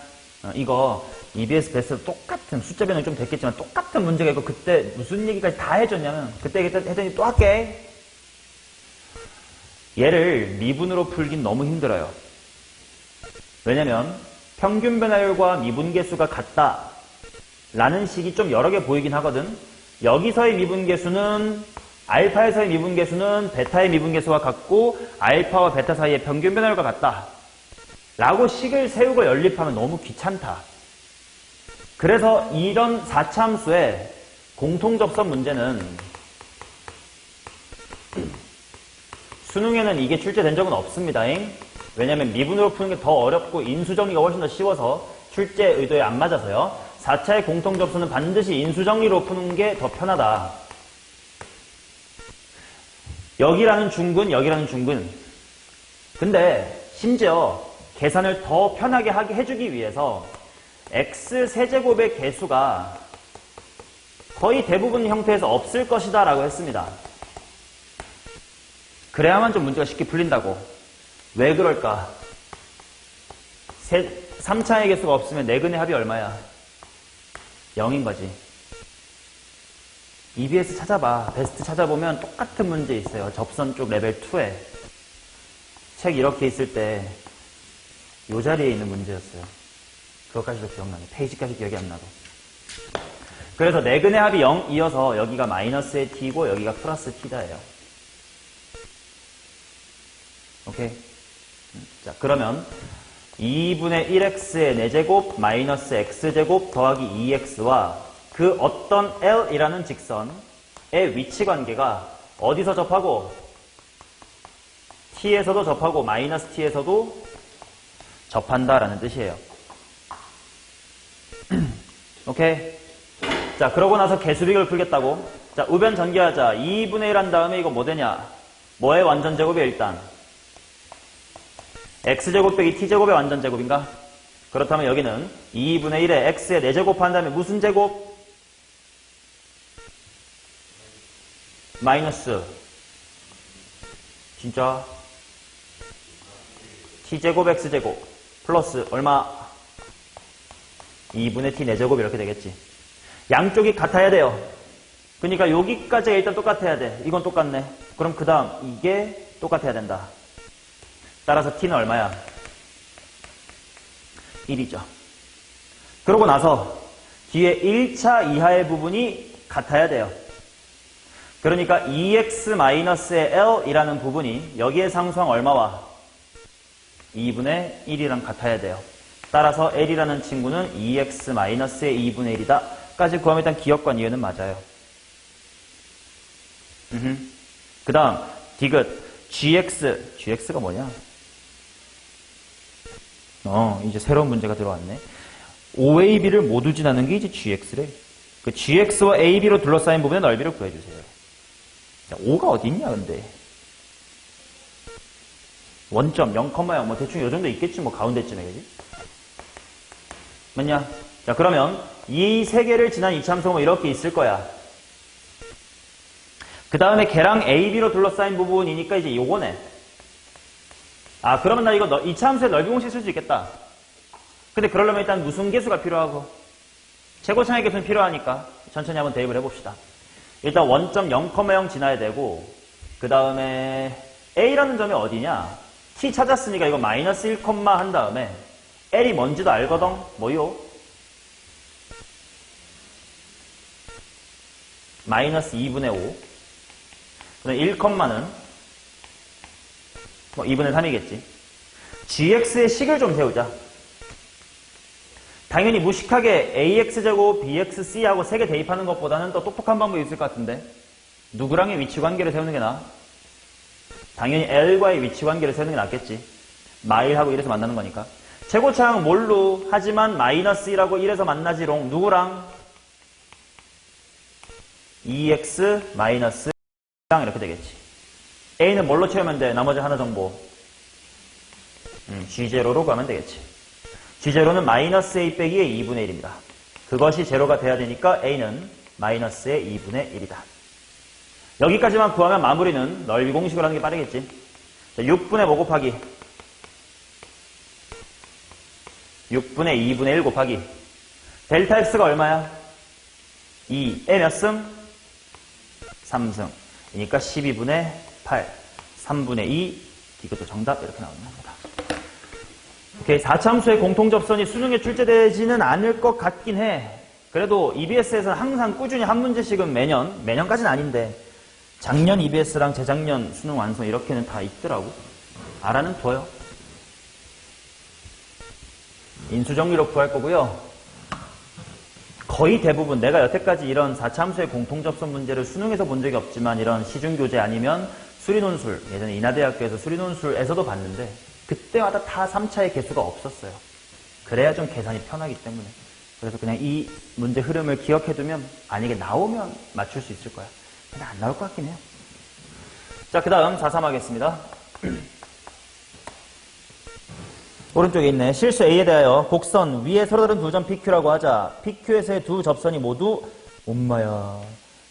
이거 EBS 베스트 똑같은 숫자 변형이 좀 됐겠지만 똑같은 문제가 있고 그때 무슨 얘기까지 다 해줬냐면 그때 했더니 또 할게. 얘를 미분으로 풀긴 너무 힘들어요. 왜냐면 평균 변화율과 미분계수가 같다 라는 식이 좀 여러 개 보이긴 하거든. 여기서의 미분계수는 알파에서의 미분계수는 베타의 미분계수와 같고 알파와 베타 사이의 평균 변화율과 같다 라고 식을 세우고 연립하면 너무 귀찮다. 그래서 이런 4차 함수의 공통접선 문제는 수능에는 이게 출제된 적은 없습니다. 왜냐면 미분으로 푸는 게 더 어렵고 인수정리가 훨씬 더 쉬워서 출제 의도에 안 맞아서요. 4차의 공통접선은 반드시 인수정리로 푸는 게 더 편하다. 여기라는 중근, 여기라는 중근. 근데 심지어 계산을 더 편하게 하게 해주기 위해서 x 세제곱의 개수가 거의 대부분 형태에서 없을 것이다 라고 했습니다. 그래야만 좀 문제가 쉽게 풀린다고. 왜 그럴까? 3차의 개수가 없으면 네근의 합이 얼마야? 0인 거지. EBS 찾아봐. 베스트 찾아보면 똑같은 문제 있어요. 접선 쪽 레벨 2에. 책 이렇게 있을 때 요 자리에 있는 문제였어요. 그것까지도 기억나네. 페이지까지 기억이 안 나도. 그래서 네근의 합이 0이어서 여기가 마이너스의 t고 여기가 플러스 t다예요. 오케이? 자, 그러면 2분의 1x의 4제곱 마이너스 x제곱 더하기 2x와 그 어떤 L이라는 직선의 위치 관계가 어디서 접하고 t에서도 접하고 마이너스 t에서도 접한다라는 뜻이에요. 오케이? 자, 그러고 나서 개수비교를 풀겠다고. 자, 우변 전개하자. 2분의 1 한 다음에 이거 뭐 되냐? 뭐의 완전 제곱이야, 일단? x제곱 빼기 t제곱의 완전 제곱인가? 그렇다면 여기는 2분의 1에 x의 4제곱 한 다음에 무슨 제곱? 마이너스. 진짜? t제곱 x제곱 플러스 얼마? 2분의 t 4제곱 이렇게 되겠지. 양쪽이 같아야 돼요. 그러니까 여기까지가 일단 똑같아야 돼. 이건 똑같네. 그럼 그 다음 이게 똑같아야 된다. 따라서 t는 얼마야? 1이죠. 그러고 나서 뒤에 1차 이하의 부분이 같아야 돼요. 그러니까 2x-의 L이라는 부분이 여기에 상수항 얼마와? 2분의 1이랑 같아야 돼요. 따라서 L이라는 친구는 2x-의 2분의 1이다. 까지 구하면 일단 기억과 이해는 맞아요. 그 다음 디귿 GX가 뭐냐? 이제 새로운 문제가 들어왔네. OAB를 모두 지나는 게 이제 GX래. 그 GX와 AB로 둘러싸인 부분의 넓이를 구해주세요. 자, O가 어디 있냐 근데? 원점 0,0 뭐 대충 요 정도 있겠지 뭐 가운데쯤에 그지? 맞냐? 자, 그러면 이 세 개를 지난 이차함수가 뭐 이렇게 있을 거야. 그 다음에 걔랑 AB로 둘러싸인 부분이니까 이제 요거네. 아, 그러면 나 이거 이차함수의 넓이 공식 쓸 수 있겠다. 근데 그러려면 일단 무슨 개수가 필요하고 최고차의 개수는 필요하니까 천천히 한번 대입을 해봅시다. 일단 원점 0,0 지나야 되고 그 다음에 A라는 점이 어디냐? T 찾았으니까 이거 마이너스 1, 한 다음에 L이 뭔지도 알거든? 뭐요? 마이너스 2분의 5. 그럼 1는 뭐 2분의 3이겠지. gx의 식을 좀 세우자. 당연히 무식하게 ax제곱, bxc하고 3개 대입하는 것보다는 더 똑똑한 방법이 있을 것 같은데 누구랑의 위치관계를 세우는 게 나아? 당연히 L과의 위치관계를 세우는 게 낫겠지. 마일하고 1에서 만나는 거니까. 최고차항 뭘로? 하지만 마이너스 1하고 1에서 만나지롱. 누구랑? 2x 마이너스 1랑 이렇게 되겠지. A는 뭘로 채우면 돼? 나머지 하나 정보. G0로 가면 되겠지. G0는 마이너스 A 빼기의 2분의 1입니다. 그것이 제로가 돼야 되니까 A는 마이너스의 2분의 1이다. 여기까지만 구하면 마무리는 넓이 공식을 하는 게 빠르겠지. 자, 6분의 5 곱하기 6분의 2분의 1 곱하기 델타 x가 얼마야? 2에 몇 승? 3승. 그러니까 12분의 8, 3분의 2. 이것도 정답 이렇게 나오는 겁니다. 오케이, 4차함수의 공통접선이 수능에 출제되지는 않을 것 같긴 해. 그래도 EBS에서는 항상 꾸준히 한 문제씩은 매년까지는 아닌데 작년 EBS랑 재작년 수능 완성 이렇게는 다 있더라고. 알아는 둬요. 인수정리로 구할 거고요. 거의 대부분 내가 여태까지 이런 4차함수의 공통접선 문제를 수능에서 본 적이 없지만 이런 시중교재 아니면 수리논술, 예전에 인하대학교에서 수리논술에서도 봤는데 그때마다 다 3차의 개수가 없었어요. 그래야 좀 계산이 편하기 때문에. 그래서 그냥 이 문제 흐름을 기억해두면 만약에 나오면 맞출 수 있을 거야. 근데 안 나올 것 같긴 해요. 자, 그 다음 4.3 하겠습니다. 오른쪽에 있네. 실수 A에 대하여 곡선 위에 서로 다른 두 점 PQ라고 하자. PQ에서의 두 접선이 모두 엄마야.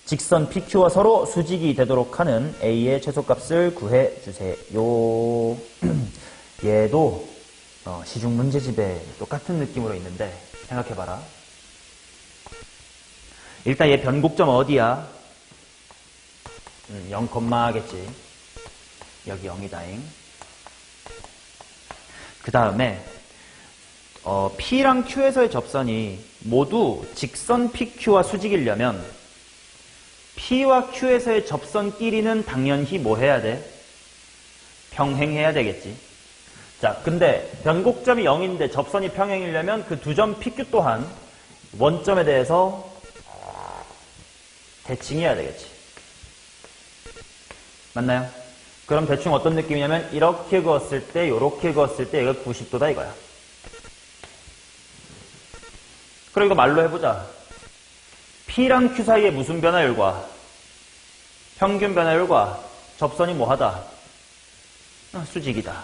직선 PQ와 서로 수직이 되도록 하는 A의 최소값을 구해주세요. 얘도 시중 문제집에 똑같은 느낌으로 있는데 생각해봐라. 일단 얘 변곡점 어디야? 0, 하겠지. 여기 0이다잉. 그 다음에 P랑 Q에서의 접선이 모두 직선 PQ와 수직이려면 P와 Q에서의 접선끼리는 당연히 뭐 해야 돼? 평행해야 되겠지. 자, 근데 변곡점이 0인데 접선이 평행이려면 그 두 점 PQ 또한 원점에 대해서 대칭해야 되겠지. 맞나요? 그럼 대충 어떤 느낌이냐면 이렇게 그었을 때 이렇게 그었을 때 이거 90도다 이거야. 그럼 이거 말로 해보자. P랑 Q 사이에 무슨 변화율과 평균 변화율과 접선이 뭐하다? 수직이다.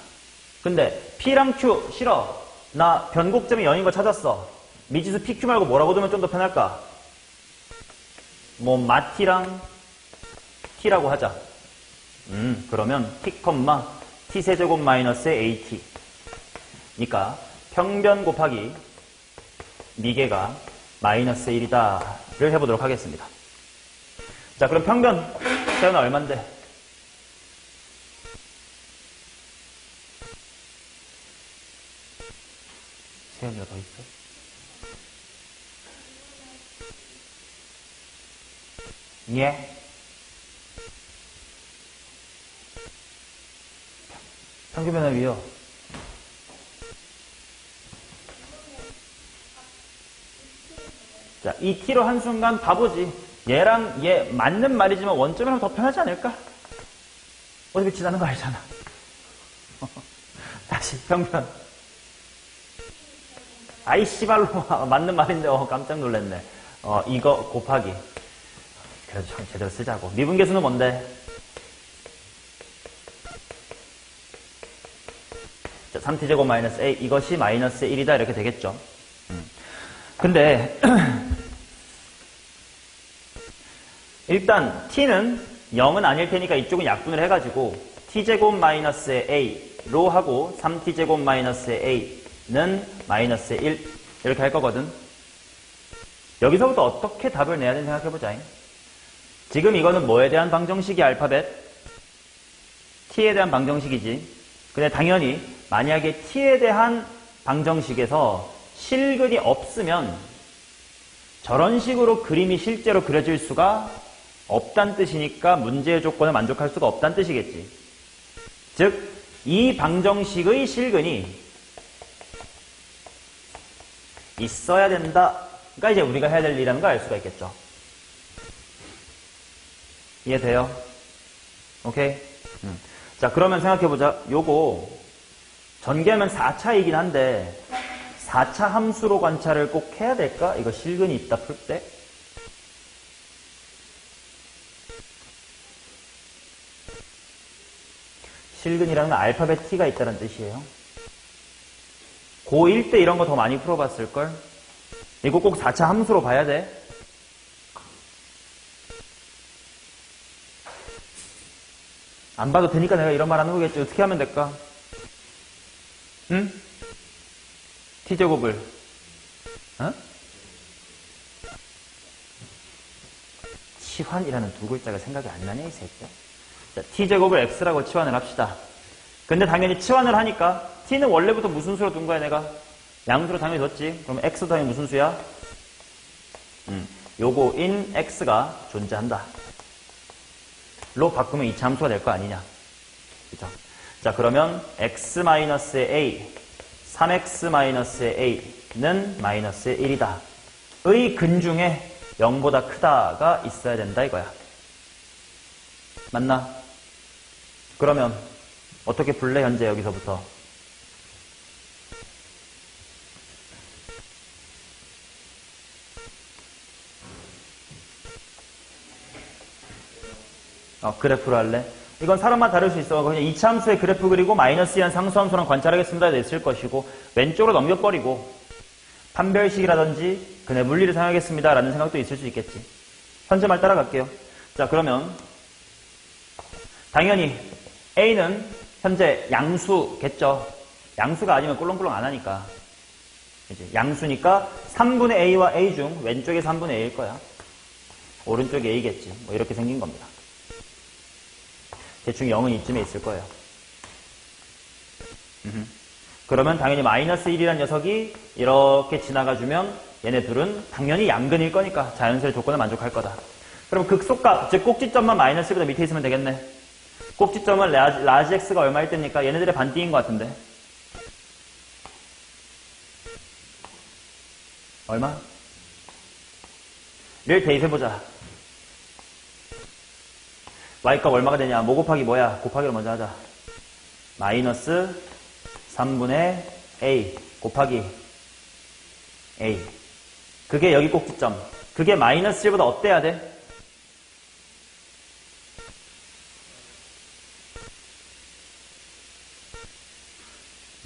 근데 P랑 Q 싫어. 나 변곡점이 0인 거 찾았어. 미지수 PQ 말고 뭐라고 두면 좀 더 편할까? 뭐 마T랑 T라고 하자. 그러면 T, T세제곱 마이너스 AT. 그러니까 평변 곱하기 미개가 마이너스 1이다를 해보도록 하겠습니다. 자, 그럼 평변 세연아 얼만데? 세연이가 더 있어? 예? 평균 변화율이요. 자, 이 t로 한순간 바보지. 얘랑 얘 맞는 말이지만 원점이랑 더 편하지 않을까? 어차피 지나는 거 알잖아. 다시 평균. 아이 씨발로 맞는 말인데 깜짝 놀랐네. 이거 곱하기. 그래도 좀 제대로 쓰자고. 미분계수는 뭔데? 자, 3t제곱 마이너스 a 이것이 마이너스 1이다 이렇게 되겠죠. 근데 일단 t는 0은 아닐 테니까 이쪽은 약분을 해가지고 t제곱 마이너스 a로 하고 3t제곱 마이너스 a는 마이너스 1 이렇게 할 거거든. 여기서부터 어떻게 답을 내야 되는지 생각해보자. 지금 이거는 뭐에 대한 방정식이 알파벳? t에 대한 방정식이지. 근데 당연히 만약에 t에 대한 방정식에서 실근이 없으면 저런 식으로 그림이 실제로 그려질 수가 없다는 뜻이니까 문제의 조건을 만족할 수가 없다는 뜻이겠지. 즉, 이 방정식의 실근이 있어야 된다가 이제 우리가 해야 될 일이라는 걸 알 수가 있겠죠. 이해돼요? 오케이? 자, 그러면 생각해보자. 요거 전개하면 4차이긴 한데 4차 함수로 관찰을 꼭 해야 될까? 이거 실근이 있다 풀 때? 실근이라는 건 알파벳 T가 있다는 뜻이에요. 고1 때 이런 거 더 많이 풀어봤을걸? 이거 꼭 4차 함수로 봐야 돼. 안 봐도 되니까 내가 이런 말 하는 거겠지. 어떻게 하면 될까? 응? t제곱을 어? 치환이라는 두 글자가 생각이 안 나네, 이 새끼야. 자, t제곱을 x라고 치환을 합시다. 근데 당연히 치환을 하니까 t는 원래부터 무슨 수로 둔 거야, 내가? 양수로 당연히 뒀지. 그럼 x도 당연히 무슨 수야? 요거인 x가 존재한다. 로 바꾸면 이차함수가 될 거 아니냐. 그죠? 자, 그러면 x-의 a, 3x-의 a는 마이너스의 1이다. 의 근중에 0보다 크다가 있어야 된다 이거야. 맞나? 그러면 어떻게 풀래, 현재 여기서부터? 그래프로 할래? 이건 사람마다 다를 수 있어. 그냥 이차함수의 그래프 그리고 마이너스 2한 상수함수랑 관찰하겠습니다 냈을 것이고, 왼쪽으로 넘겨버리고 판별식이라든지 그네 물리를 사용하겠습니다 라는 생각도 있을 수 있겠지. 현재 말 따라갈게요. 자, 그러면 당연히 A는 현재 양수겠죠. 양수가 아니면 꿀렁꿀렁 안 하니까. 이제 양수니까 3분의 A와 A 중 왼쪽에 3분의 A일 거야. 오른쪽에 A겠지. 뭐 이렇게 생긴 겁니다. 대충 0은 이쯤에 있을 거예요. 그러면 당연히 마이너스 1이라는 녀석이 이렇게 지나가주면 얘네 둘은 당연히 양근일 거니까 자연수의 조건을 만족할 거다. 그럼 극소값, 즉 꼭지점만 마이너스 1보다 밑에 있으면 되겠네. 꼭지점은 라지 x가 얼마일 때입니까? 얘네들의 반띵인 것 같은데. 얼마? 를 대입해보자. y값 얼마가 되냐? 뭐 곱하기 뭐야? 곱하기로 먼저 하자. 마이너스 3분의 a 곱하기 a. 그게 여기 꼭지점. 그게 마이너스 1보다 어때야 돼?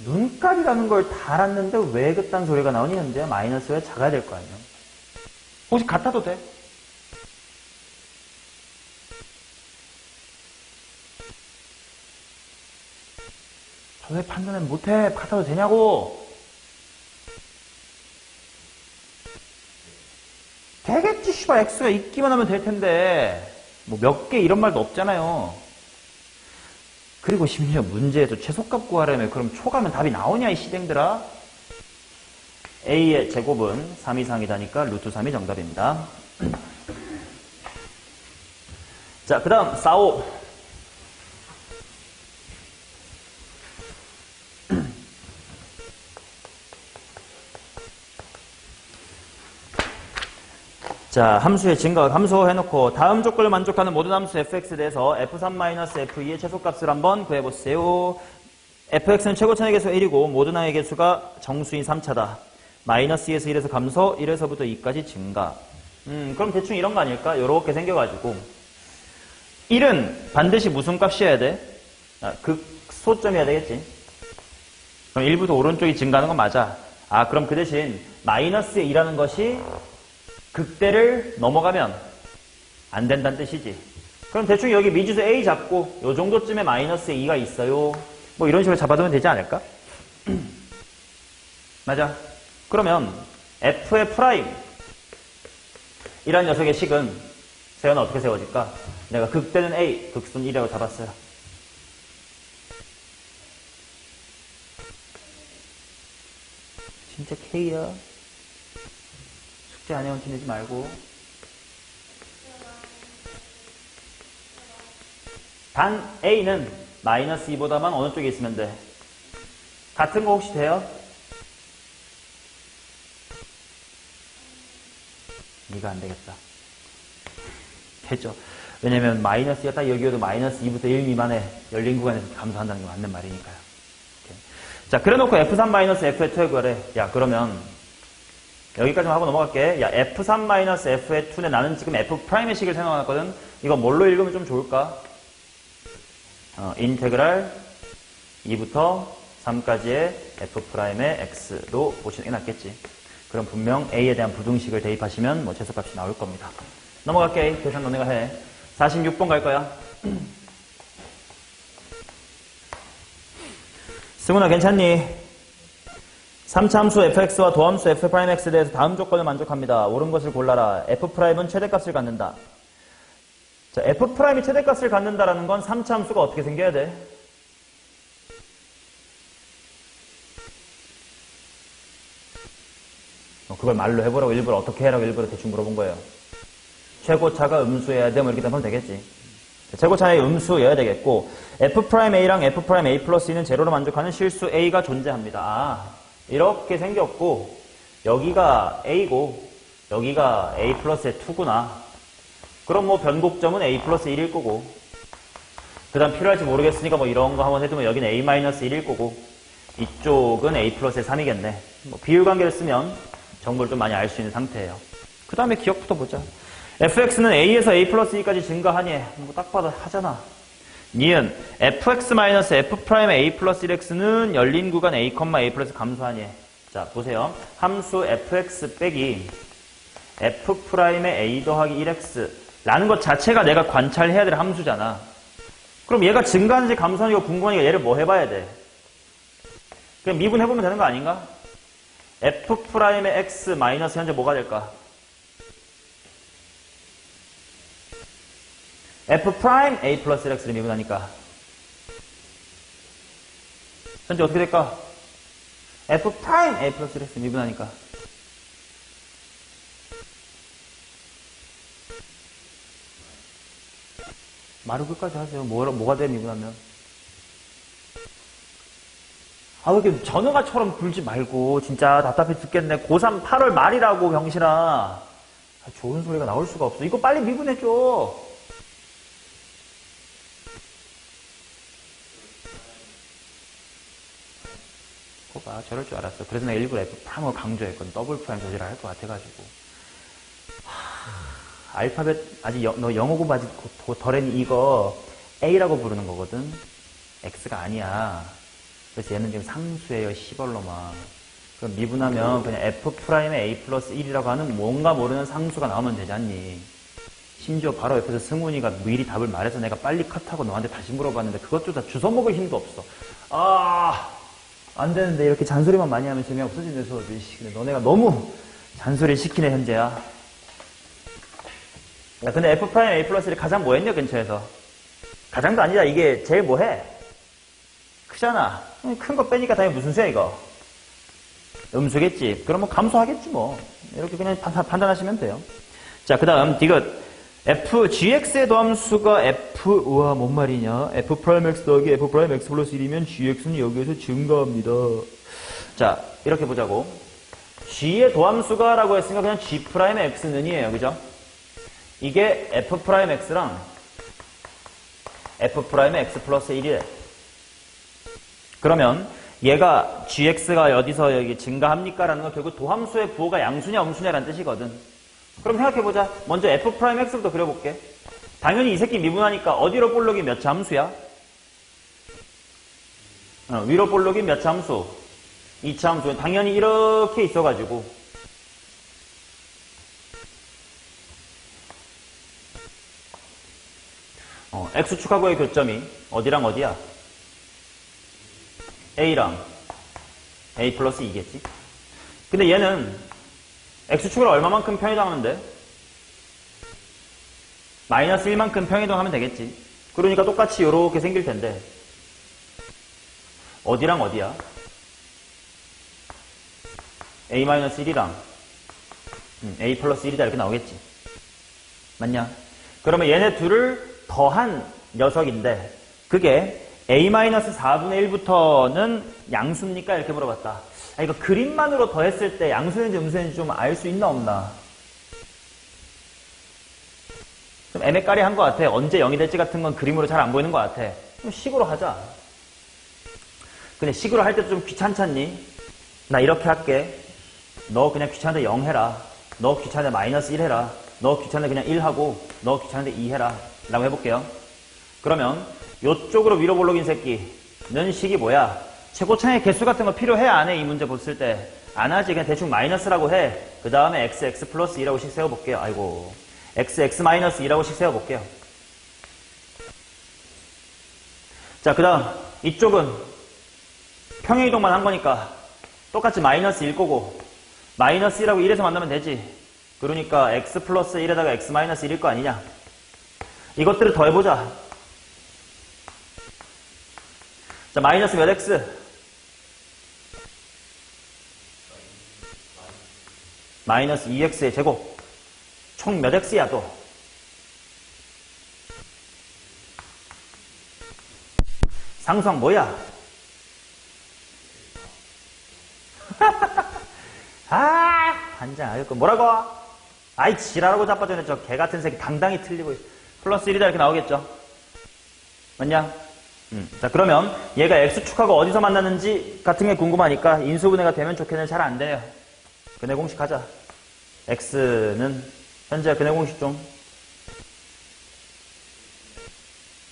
눈깔이라는 걸 달았는데 왜 그딴 소리가 나오니? 현재 마이너스가 작아야 될 거 아니야. 혹시 같아도 돼? 왜 판단을 못해? 같아도 되냐고? 되겠지, 씨발. x가 있기만 하면 될 텐데. 뭐 몇 개 이런 말도 없잖아요. 그리고 심지어 문제에서 최소값 구하려면 그럼 초가면 답이 나오냐, 이 시댕들아? a의 제곱은 3 이상이다니까 루트 3이 정답입니다. 자, 그 다음 4,5. 자, 함수의 증가, 함수 해놓고 다음 조건을 만족하는 모든 함수 fx에 대해서 f3-f2의 최소값을 한번 구해보세요. fx는 최고차의 개수 1이고 모든 항의 개수가 정수인 3차다. 마이너스 2에서 1에서 감소, 1에서부터 2까지 증가. 그럼 대충 이런 거 아닐까? 요렇게 생겨가지고 1은 반드시 무슨 값이어야 돼? 극소점이어야 되겠지. 그럼 1부터 오른쪽이 증가하는 건 맞아. 그럼 그 대신 마이너스 2라는 것이 극대를 넘어가면 안 된다는 뜻이지. 그럼 대충 여기 미지수 A 잡고 요 정도쯤에 마이너스 2가 있어요. 뭐 이런 식으로 잡아두면 되지 않을까? 맞아. 그러면 F의 프라임 이란 녀석의 식은 세연은 어떻게 세워질까? 내가 극대는 A, 극순 1이라고 잡았어요. 진짜 K야. 숙제 안 해온 티 내지 말고. 단 A는 마이너스 2보다만 어느 쪽에 있으면 돼? 같은 거 혹시 돼요? 이거 안 되겠다. 됐죠? 왜냐면 마이너스가 딱 여기여도 마이너스 2부터 1 미만에 열린 구간에서 감소한다는 게 맞는 말이니까요. 오케이. 자, 그래놓고 F3-F의 투의 구하래. 야, 그러면 여기까지만 하고 넘어갈게. 야, F3-F의 2는 나는 지금 F'의 식을 생각해놨거든. 이거 뭘로 읽으면 좀 좋을까? 인테그랄 2부터 3까지의 F'의 X로 보시는 게 낫겠지. 그럼 분명 A에 대한 부등식을 대입하시면 뭐 최소값이 나올 겁니다. 넘어갈게. 계산 너네가 해. 46번 갈 거야. 승훈아 괜찮니? 3차 함수 fx와 도함수 f'x에 대해서 다음 조건을 만족합니다. 옳은 것을 골라라. f'은 최대값을 갖는다. 자, f'이 최대값을 갖는다라는 건 3차 함수가 어떻게 생겨야 돼? 그걸 말로 해보라고 일부러 어떻게 해라고 일부러 대충 물어본 거예요. 최고차가 음수여야 돼? 뭐 이렇게 되면 되겠지. 최고차의 음수여야 되겠고 f'A랑 f'A 플러스 2는 제로로 만족하는 실수 A가 존재합니다. 아, 이렇게 생겼고 여기가 A고 여기가 A 플러스의 2구나. 그럼 뭐 변곡점은 A 플러스 1일 거고 그 다음 필요할지 모르겠으니까 뭐 이런 거 한번 해두면 여기는 A 마이너스 1일 거고 이쪽은 A 플러스의 3이겠네. 뭐 비율관계를 쓰면 정보를 좀 많이 알 수 있는 상태예요. 그 다음에 기억부터 보자. fx는 a에서 a 플러스 2까지 증가하니 뭐 딱 봐도 하잖아. 니은 fx-f'(a 플러스 1x는 열린 구간 a, a 플러스 감소하니. 자 보세요. 함수 fx 빼기 f'의 a 더하기 1x 라는 것 자체가 내가 관찰해야 될 함수잖아. 그럼 얘가 증가하는지 감소하는지 궁금하니까 얘를 뭐 해봐야 돼? 그냥 미분해보면 되는 거 아닌가? f'의 x 마이너스 현재 뭐가 될까? f'A 플러스 1x를 미분하니까 현재 어떻게 될까? f'A 플러스 1x를 미분하니까 말을 끝까지 하세요. 뭐가 돼 미분하면? 아, 왜 이렇게 전어가처럼 굴지 말고 진짜 답답해 죽겠네. 고3 8월 말이라고 병신아. 아, 좋은 소리가 나올 수가 없어. 이거 빨리 미분해줘. 봐, 저럴 줄 알았어. 그래서 내가 일부러 F'을 강조했거든. 더블 프라임 저지를 할 것 같아가지고. 알파벳, 아직 너 영어 공부 아직 덜했니? 이거 A라고 부르는 거거든. X가 아니야. 그래서 얘는 지금 상수예요. 시벌로만. 그럼 미분하면 그냥 F'의 A 플러스 1이라고 하는 뭔가 모르는 상수가 나오면 되지 않니? 심지어 바로 옆에서 승훈이가 미리 답을 말해서 내가 빨리 컷하고 너한테 다시 물어봤는데 그것조차 주워 먹을 힘도 없어. 안 되는데 이렇게 잔소리만 많이 하면 재미없어진대 수업이. 근데 너네가 너무 잔소리 시키네 현재야. 야, 근데 F'A 플러스 1이 가장 뭐했냐 근처에서? 가장도 아니다. 이게 제일 뭐해? 크잖아. 큰 거 빼니까 당연히 무슨 수야 이거? 음수겠지. 그러면 감소하겠지 뭐. 이렇게 그냥 판단하시면 돼요. 자, 그 다음 디귿 gx의 도함수가 우와 뭔 말이냐? f'x 더하기 f'x 플러스 1이면 gx는 여기에서 증가합니다. 자, 이렇게 보자고. g의 도함수가 라고 했으니까 그냥 g'x는 이에요. 그죠? 이게 f'x랑 f'x 플러스 1이래. 그러면 얘가 gx가 어디서 여기 증가합니까? 라는 건 결국 도함수의 부호가 양수냐 음수냐라는 뜻이거든. 그럼 생각해보자. 먼저 f'x부터 그려볼게. 당연히 이 새끼 미분하니까 어디로 볼록이 몇 차 함수야? 위로 볼록이 몇 차 함수? 2차 함수. 당연히 이렇게 있어가지고 x축하고의 교점이 어디랑 어디야? a랑 a 플러스 2겠지? 근데 얘는 x축을 얼마만큼 평이동하는데? 마이너스 1만큼 평이동하면 되겠지. 그러니까 똑같이 이렇게 생길 텐데 어디랑 어디야? a 마이너스 1이랑 a 플러스 1이다 이렇게 나오겠지. 맞냐? 그러면 얘네 둘을 더한 녀석인데 그게 a 마이너스 4분의 1부터는 양수입니까? 이렇게 물어봤다. 아, 이거 그림만으로 더했을 때 양수인지 음수인지 좀 알 수 있나 없나? 좀 애매까리한 것 같아. 언제 0이 될지 같은 건 그림으로 잘 안 보이는 것 같아. 좀 식으로 하자. 근데 식으로 할 때 좀 귀찮잖니? 나 이렇게 할게. 너 그냥 귀찮은데 0 해라. 너 귀찮은데 마이너스 1 해라. 너 귀찮은데 그냥 1 하고 너 귀찮은데 2 해라. 라고 해볼게요. 그러면 요쪽으로 위로 볼록인 새끼는 식이 뭐야? 최고차의 개수 같은 거 필요해? 안 해? 이 문제 봤을 때. 안 하지. 그냥 대충 마이너스라고 해. 그 다음에 x 플러스 2라고씩 세워볼게요. 아이고. x 마이너스 2라고씩 세워볼게요. 자, 그 다음 이쪽은 평행이동만 한 거니까 똑같이 마이너스 1 거고 마이너스 1하고 1에서 만나면 되지. 그러니까 x 플러스 1에다가 x 마이너스 1일 거 아니냐. 이것들을 더해보자. 자, 마이너스 몇 x? 마이너스 2x의 제곱. 총 몇 x야 또? 상수항 뭐야? 아, 한장 알고 뭐라고? 아이 지랄하고 자빠져네. 저 개같은 새끼 당당히 틀리고 있어. 플러스 1이다 이렇게 나오겠죠? 맞냐? 자, 그러면 얘가 x축하고 어디서 만났는지 같은 게 궁금하니까 인수분해가 되면 좋겠는데 잘 안 돼요. 근해 공식 하자. x는 현재 근해 공식 좀.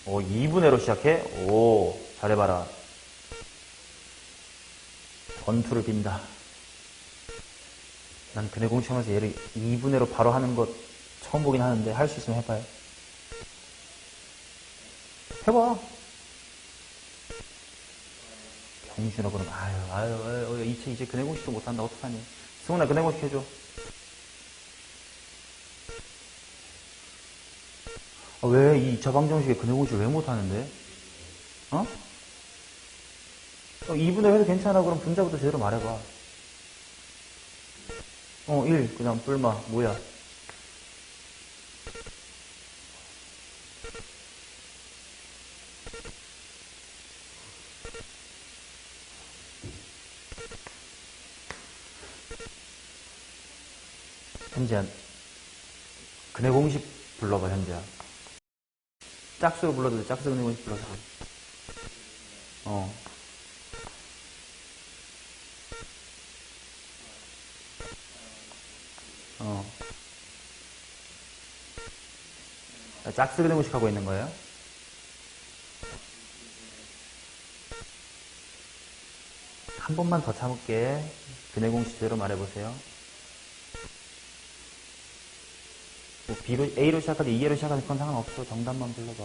오, 2분의로 시작해? 오, 잘해봐라. 권투를 빈다. 난 근해 공식 하면서 얘를 2분의로 바로 하는 것 처음 보긴 하는데 할 수 있으면 해봐요. 해봐. 병신아 그럼 아유 이제 근해 공식도 못한다. 어떡하니. 승훈아 근해 공식 해줘. 아, 왜 이 2차 방정식에 근해 공식을 왜 못하는데? 어? 2분의 해도 괜찮아. 그럼 분자부터 제대로 말해봐. 1 그냥 뿔마 뭐야? 현재야 근해 공식 불러봐. 현재야 짝수로 불러도 돼. 짝수 근해 공식 불러서. 짝수 근해 공식 하고 있는 거예요. 한 번만 더 참을게. 근해 공식 제대로 말해보세요. 뭐 B로, A로 시작하든 2A로 시작하든 그건 상관없어. 정답만 불러봐.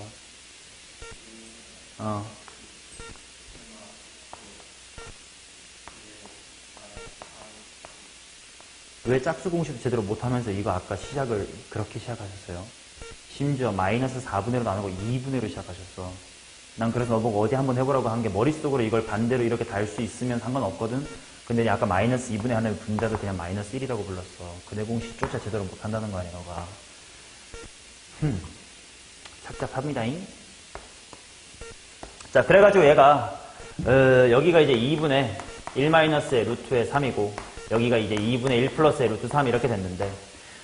왜 짝수 공식도 제대로 못하면서 이거 아까 시작을 그렇게 시작하셨어요? 심지어 마이너스 4분의로 나누고 2분의로 시작하셨어. 난 그래서 너보고 어디 한번 해보라고 한 게 머릿속으로 이걸 반대로 이렇게 달 수 있으면 상관없거든? 근데 아까 마이너스 2분의 하나의 분자도 그냥 마이너스 1이라고 불렀어. 근해 공식조차 제대로 못한다는 거 아니야, 너가. 착잡합니다잉. 자, 그래가지고 얘가 여기가 이제 2분의 1-의 루트의 3이고 여기가 이제 2분의 1 플러스의 루트 3 이렇게 됐는데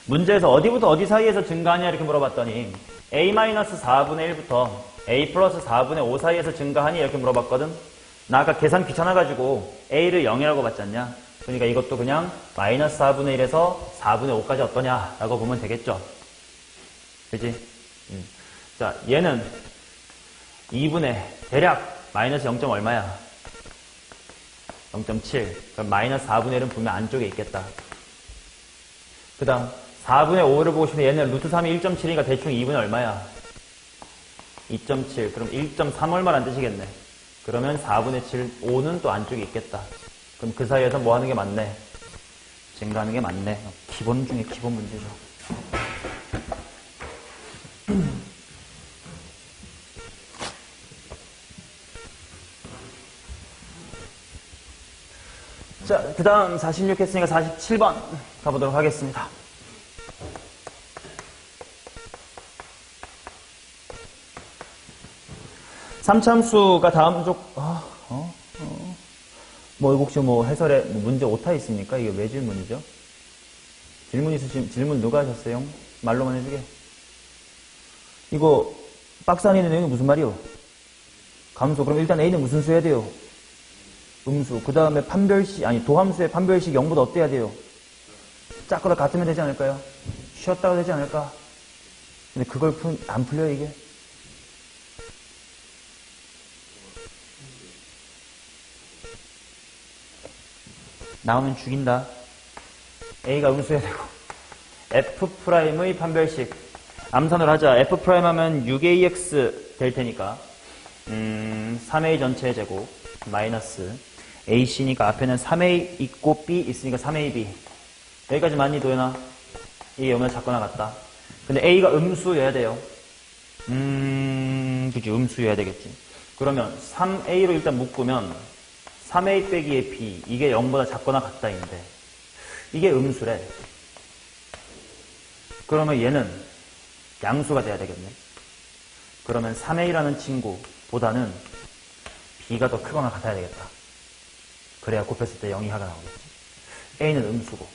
문제에서 어디부터 어디 사이에서 증가하냐 이렇게 물어봤더니 a-4분의 1부터 a 플러스 4분의 5 사이에서 증가하니 이렇게 물어봤거든. 나 아까 계산 귀찮아가지고 a를 0이라고 봤지 않냐. 그러니까 이것도 그냥 마이너스 4분의 1에서 4분의 5까지 어떠냐라고 보면 되겠죠. 그치? 자, 얘는 2분의 대략 마이너스 0. 얼마야? 0.7. 그럼 마이너스 4분의 1은 분명 안쪽에 있겠다. 그 다음 4분의 5를 보고 싶은데 얘는 루트 3이 1.7이니까 대충 2분의 얼마야? 2.7. 그럼 1.3 얼마란 뜻이겠네. 그러면 4분의 7, 5는 또 안쪽에 있겠다. 그럼 그 사이에서 뭐 하는 게 맞네? 증가하는 게 맞네. 기본 중에 기본 문제죠. 자, 그 다음 46 했으니까 47번 가보도록 하겠습니다. 삼참수가 다음 뭐 혹시 뭐 해설에 문제 오타 있습니까? 이게 왜 질문이죠? 질문 있으시면 질문 누가 하셨어요? 말로만 해주게. 이거 박스 안에 있는 내용이 무슨 말이요? 감소. 그럼 일단 A는 무슨 수 해야 돼요? 음수. 그 다음에 도함수의 판별식 0보다 어때야 돼요? 작거나 같으면 되지 않을까요? 쉬었다가 되지 않을까? 근데 그걸 안 풀려요, 이게? 나오면 죽인다. A가 음수해야 되고. F'의 판별식. 암산을 하자. F' 하면 6AX 될 테니까. 3A 전체의 제곱. 마이너스. AC니까 앞에는 3A 있고 B 있으니까 3AB. 여기까지 맞니, 도현아? 이게 0보다 작거나 같다. 근데 A가 음수여야 돼요. 그치, 음수여야 되겠지. 그러면 3A로 일단 묶으면 3A 빼기의 B, 이게 0보다 작거나 같다인데, 이게 음수래. 그러면 얘는 양수가 돼야 되겠네. 그러면 3A라는 친구보다는 B가 더 크거나 같아야 되겠다. 그래야 곱했을 때 0 이하가 나오겠지. A는 음수고.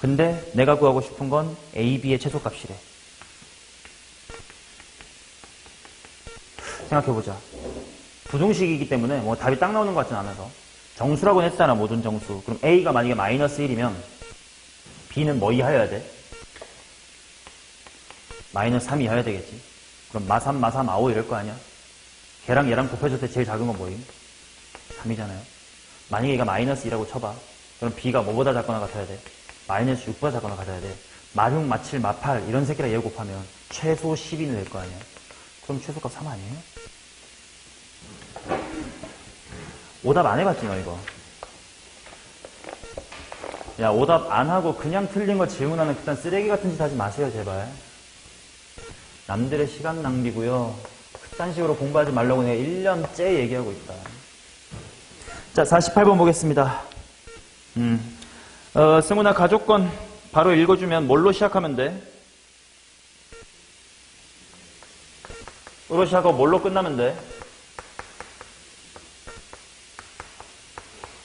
근데 내가 구하고 싶은 건 A, B의 최소값이래. 생각해보자. 부등식이기 때문에 뭐 답이 딱 나오는 것 같진 않아서. 정수라고 했잖아, 모든 정수. 그럼 A가 만약에 마이너스 1이면 B는 뭐 이하여야 돼? 마이너스 3 이하여야 되겠지. 그럼 마3, 마3, 마5 이럴 거 아니야? 걔랑 얘랑 곱해줄 때 제일 작은 건 뭐임? 3이잖아요. 만약에 얘가 마이너스 2라고 쳐봐. 그럼 B가 뭐보다 작거나 같아야 돼? 마이너스 6보다 작거나 같아야 돼. 마6, 마7, 마8 이런 새끼랑 얘 곱하면 최소 10이 될 거 아니야? 그럼 최소값 3 아니에요? 오답 안 해봤지 너 이거? 야, 오답 안 하고 그냥 틀린 거 질문하는 그딴 쓰레기 같은 짓 하지 마세요, 제발. 남들의 시간 낭비고요. 그딴 식으로 공부하지 말라고 내가 1년째 얘기하고 있다. 자, 48번 보겠습니다. 승훈아, 가족권 바로 읽어주면 뭘로 시작하면 돼? 으로 시작하고 뭘로 끝나면 돼?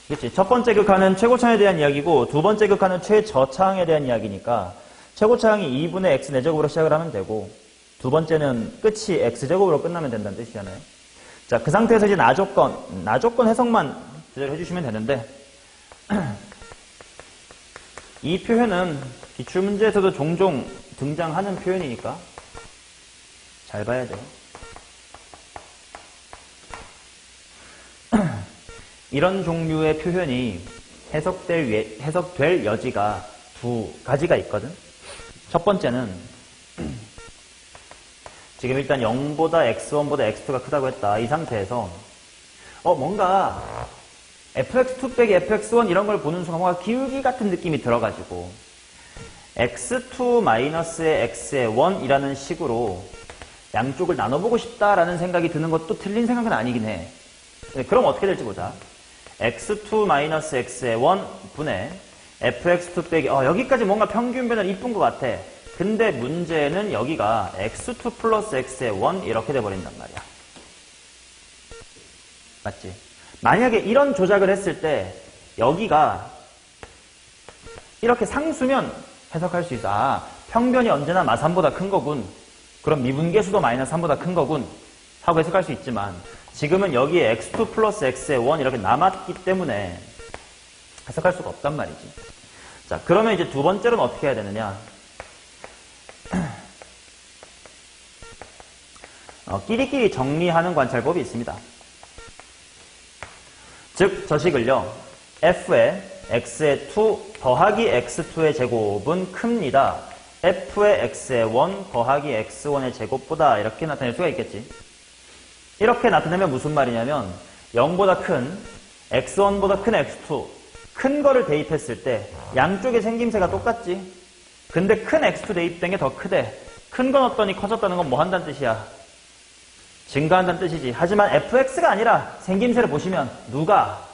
그치? 첫 번째 극한은 최고차항에 대한 이야기고 두 번째 극한은 최저차항에 대한 이야기니까 최고차항이 2분의 x 4제곱으로 시작을 하면 되고 두 번째는 끝이 x제곱으로 끝나면 된다는 뜻이잖아요. 자, 그 상태에서 이제 나조건 해석만 제대로 해주시면 되는데 이 표현은 기출문제에서도 종종 등장하는 표현이니까 잘 봐야 돼요. 이런 종류의 표현이 해석될 여지가 두 가지가 있거든. 첫 번째는 지금 일단 0보다 x1보다 x2가 크다고 했다. 이 상태에서 뭔가 fx2 빼기 fx1 이런 걸 보는 순간 뭔가 기울기 같은 느낌이 들어가지고 x2 마이너스의 x의 1이라는 식으로 양쪽을 나눠보고 싶다라는 생각이 드는 것도 틀린 생각은 아니긴 해. 그럼 어떻게 될지 보자. x2 마이너스 x의 1 분의 fx2 빼기 여기까지 뭔가 평균변은 이쁜 것 같아. 근데 문제는 여기가 x2 플러스 x의 1 이렇게 돼버린단 말이야. 맞지? 만약에 이런 조작을 했을 때 여기가 이렇게 상수면 해석할 수 있어. 평변이 언제나 마3보다 큰 거군. 그럼 미분계수도 마이너스 3보다 큰 거군 하고 해석할 수 있지만 지금은 여기에 x2 플러스 x의 1 이렇게 남았기 때문에 해석할 수가 없단 말이지. 자, 그러면 이제 두 번째로는 어떻게 해야 되느냐. 끼리끼리 정리하는 관찰법이 있습니다. 즉, 저 식을요. f의 x의 2 더하기 x2의 제곱은 큽니다. f의 x의 1 더하기 x1의 제곱보다 이렇게 나타낼 수가 있겠지. 이렇게 나타내면 무슨 말이냐면 0보다 큰 x1보다 큰 x2 큰 거를 대입했을 때 양쪽의 생김새가 똑같지. 근데 큰 x2 대입된 게 더 크대. 큰 건 어떠니 커졌다는 건 뭐 한다는 뜻이야? 증가한다는 뜻이지. 하지만 fx가 아니라 생김새를 보시면 누가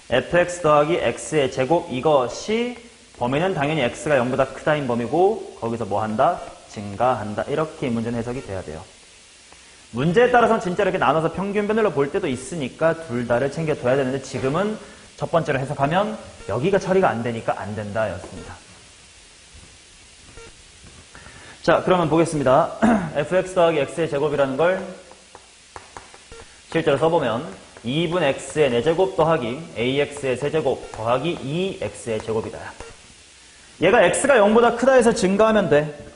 fx 더하기 x의 제곱 이것이 범위는 당연히 x가 0보다 크다인 범위고 거기서 뭐 한다? 증가한다. 이렇게 문제는 해석이 돼야 돼요. 문제에 따라서는 진짜 이렇게 나눠서 평균변으로 볼 때도 있으니까 둘 다를 챙겨둬야 되는데 지금은 첫 번째로 해석하면 여기가 처리가 안 되니까 안 된다 였습니다. 자, 그러면 보겠습니다. fx 더하기 x의 제곱이라는 걸 실제로 써보면 2분 x의 4제곱 더하기 ax의 세제곱 더하기 2x의 제곱이다. 얘가 x가 0보다 크다 해서 증가하면 돼.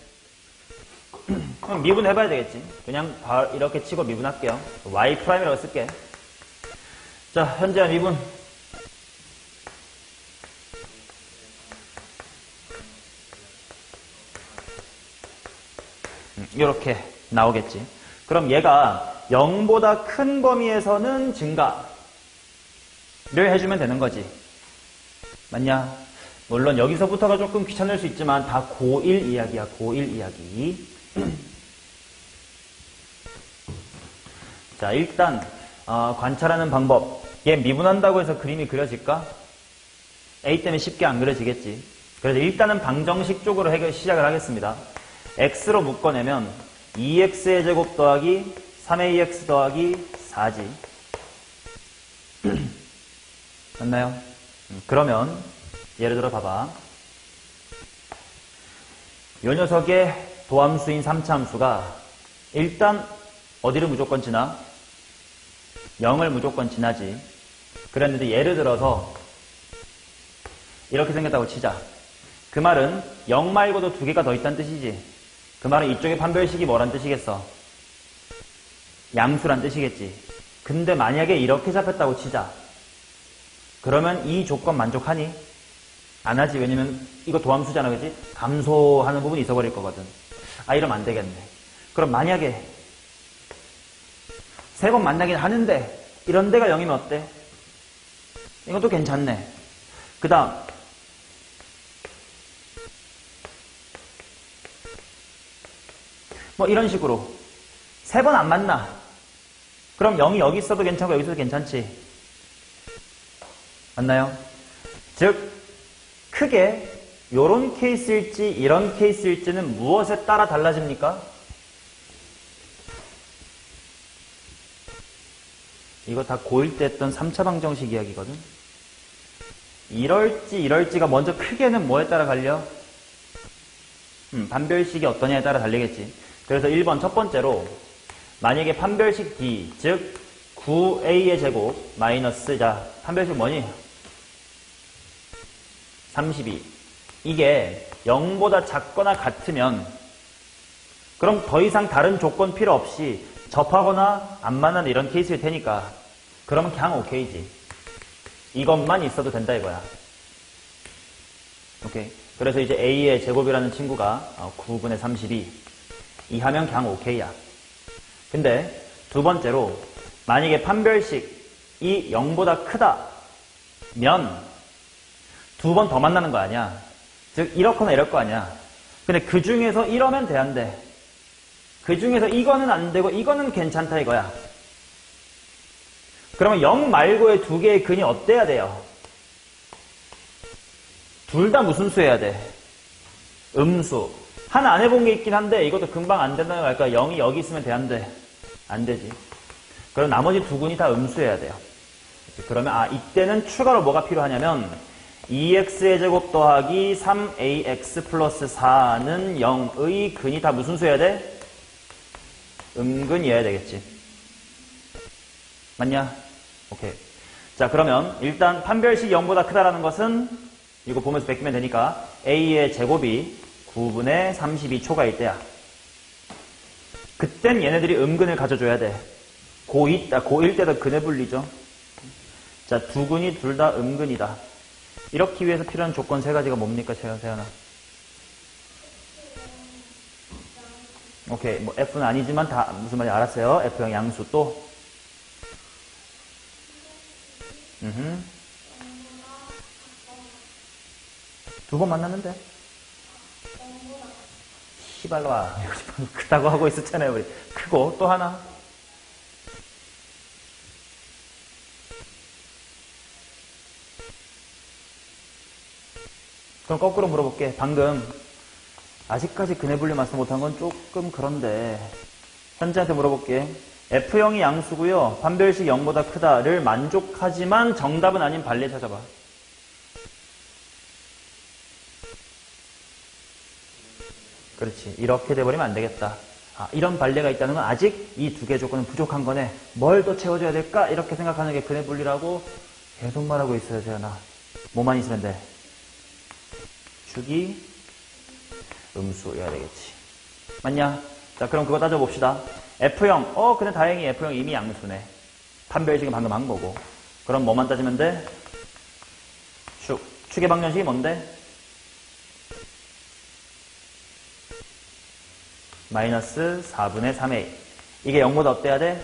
그럼 미분해봐야 되겠지. 그냥 이렇게 치고 미분할게요. y'이라고 쓸게. 자, 현재한 미분. 이렇게 나오겠지. 그럼 얘가 0보다 큰 범위에서는 증가를 해주면 되는 거지. 맞냐? 물론 여기서부터가 조금 귀찮을 수 있지만 다 고1 이야기야. 고1 이야기. 자, 일단 관찰하는 방법. 얘 미분한다고 해서 그림이 그려질까? A 때문에 쉽게 안 그려지겠지. 그래서 일단은 방정식 쪽으로 시작을 하겠습니다. x로 묶어내면 2x의 제곱 더하기 3ax 더하기 4지. 맞나요? 그러면 예를 들어 봐봐. 이 녀석의 도함수인 3차 함수가 일단 어디를 무조건 지나? 0을 무조건 지나지. 그랬는데 예를 들어서 이렇게 생겼다고 치자. 그 말은 0 말고도 두 개가 더 있다는 뜻이지. 그 말은 이쪽의 판별식이 뭐란 뜻이겠어? 양수란 뜻이겠지. 근데 만약에 이렇게 잡혔다고 치자. 그러면 이 조건 만족하니? 안 하지. 왜냐면 이거 도함수잖아, 그지? 감소하는 부분이 있어버릴 거거든. 아, 이러면 안 되겠네. 그럼 만약에 세 번 만나긴 하는데 이런 데가 0이면 어때? 이것도 괜찮네. 그 다음 뭐 이런 식으로 세 번 안 만나. 그럼 0이 여기 있어도 괜찮고 여기 있어도 괜찮지. 맞나요? 즉 크게 요런 케이스일지 이런 케이스일지는 무엇에 따라 달라집니까? 이거 다 고1 때 했던 3차 방정식 이야기거든. 이럴지가 먼저 크게는 뭐에 따라 갈려? 판별식이 어떠냐에 따라 달리겠지. 그래서 1번 첫 번째로 만약에 판별식 D, 즉 9a의 제곱 마이너스, 자 판별식 뭐니? 32. 이게 0보다 작거나 같으면 그럼 더 이상 다른 조건 필요 없이 접하거나 안 만나는 이런 케이스일 테니까 그러면 그냥 오케이지. 이것만 있어도 된다 이거야. 오케이. 그래서 이제 a의 제곱이라는 친구가 9분의 32 이하면 그냥 오케이야. 근데 두 번째로 만약에 판별식이 0보다 크다면 두 번 더 만나는 거 아니야. 즉 이렇거나 이럴 거 아니야. 근데 그 중에서 이러면 돼, 안 돼? 그 중에서 이거는 안 되고 이거는 괜찮다 이거야. 그러면 0 말고의 두 개의 근이 어때야 돼요? 둘 다 무슨 수여야 돼? 음수. 하나 안 해본 게 있긴 한데 이것도 금방 안 된다는 거 알까? 0이 여기 있으면 돼, 안 돼? 안 되지. 그럼 나머지 두 근이 다 음수여야 돼요. 그러면 이때는 추가로 뭐가 필요하냐면 2x의 제곱 더하기 3ax 플러스 4는 0의 근이 다 무슨 수여야 돼? 음근이어야 되겠지. 맞냐? 오케이. 자, 그러면 일단 판별식 0보다 크다라는 것은 이거 보면서 베끼면 되니까 a의 제곱이 9분의 32초가일 때야. 그땐 얘네들이 음근을 가져줘야 돼. 고1 때도 근의 분리죠. 자, 두 근이 둘 다 음근이다. 이렇기 위해서 필요한 조건 세 가지가 뭡니까, 세연아? 오케이, 뭐 F는 아니지만 다 무슨 말인지 알았어요. F형 양수 또. 두 번 만났는데? 시발로 와. 크다고 하고 있었잖아요, 우리. 크고 또 하나. 그럼 거꾸로 물어볼게. 방금 아직까지 근해 분리 말씀 못한 건 조금 그런데 현재한테 물어볼게. F형이 양수고요. 판별식 0보다 크다를 만족하지만 정답은 아닌 반례 찾아봐. 그렇지. 이렇게 돼버리면 안 되겠다. 이런 반례가 있다는 건 아직 이 두 개 조건은 부족한 거네. 뭘 더 채워줘야 될까? 이렇게 생각하는 게 근해 분리라고 계속 말하고 있어요, 세연아. 뭐만 있으면 돼? 축이 음수여야 되겠지. 맞냐? 자, 그럼 그거 따져봅시다. F형. 근데 다행히 F형 이미 양수네. 판별식은 방금 한 거고. 그럼 뭐만 따지면 돼? 축. 축의 방정식이 뭔데? 마이너스 4분의 3a. 이게 0보다 어때야 돼?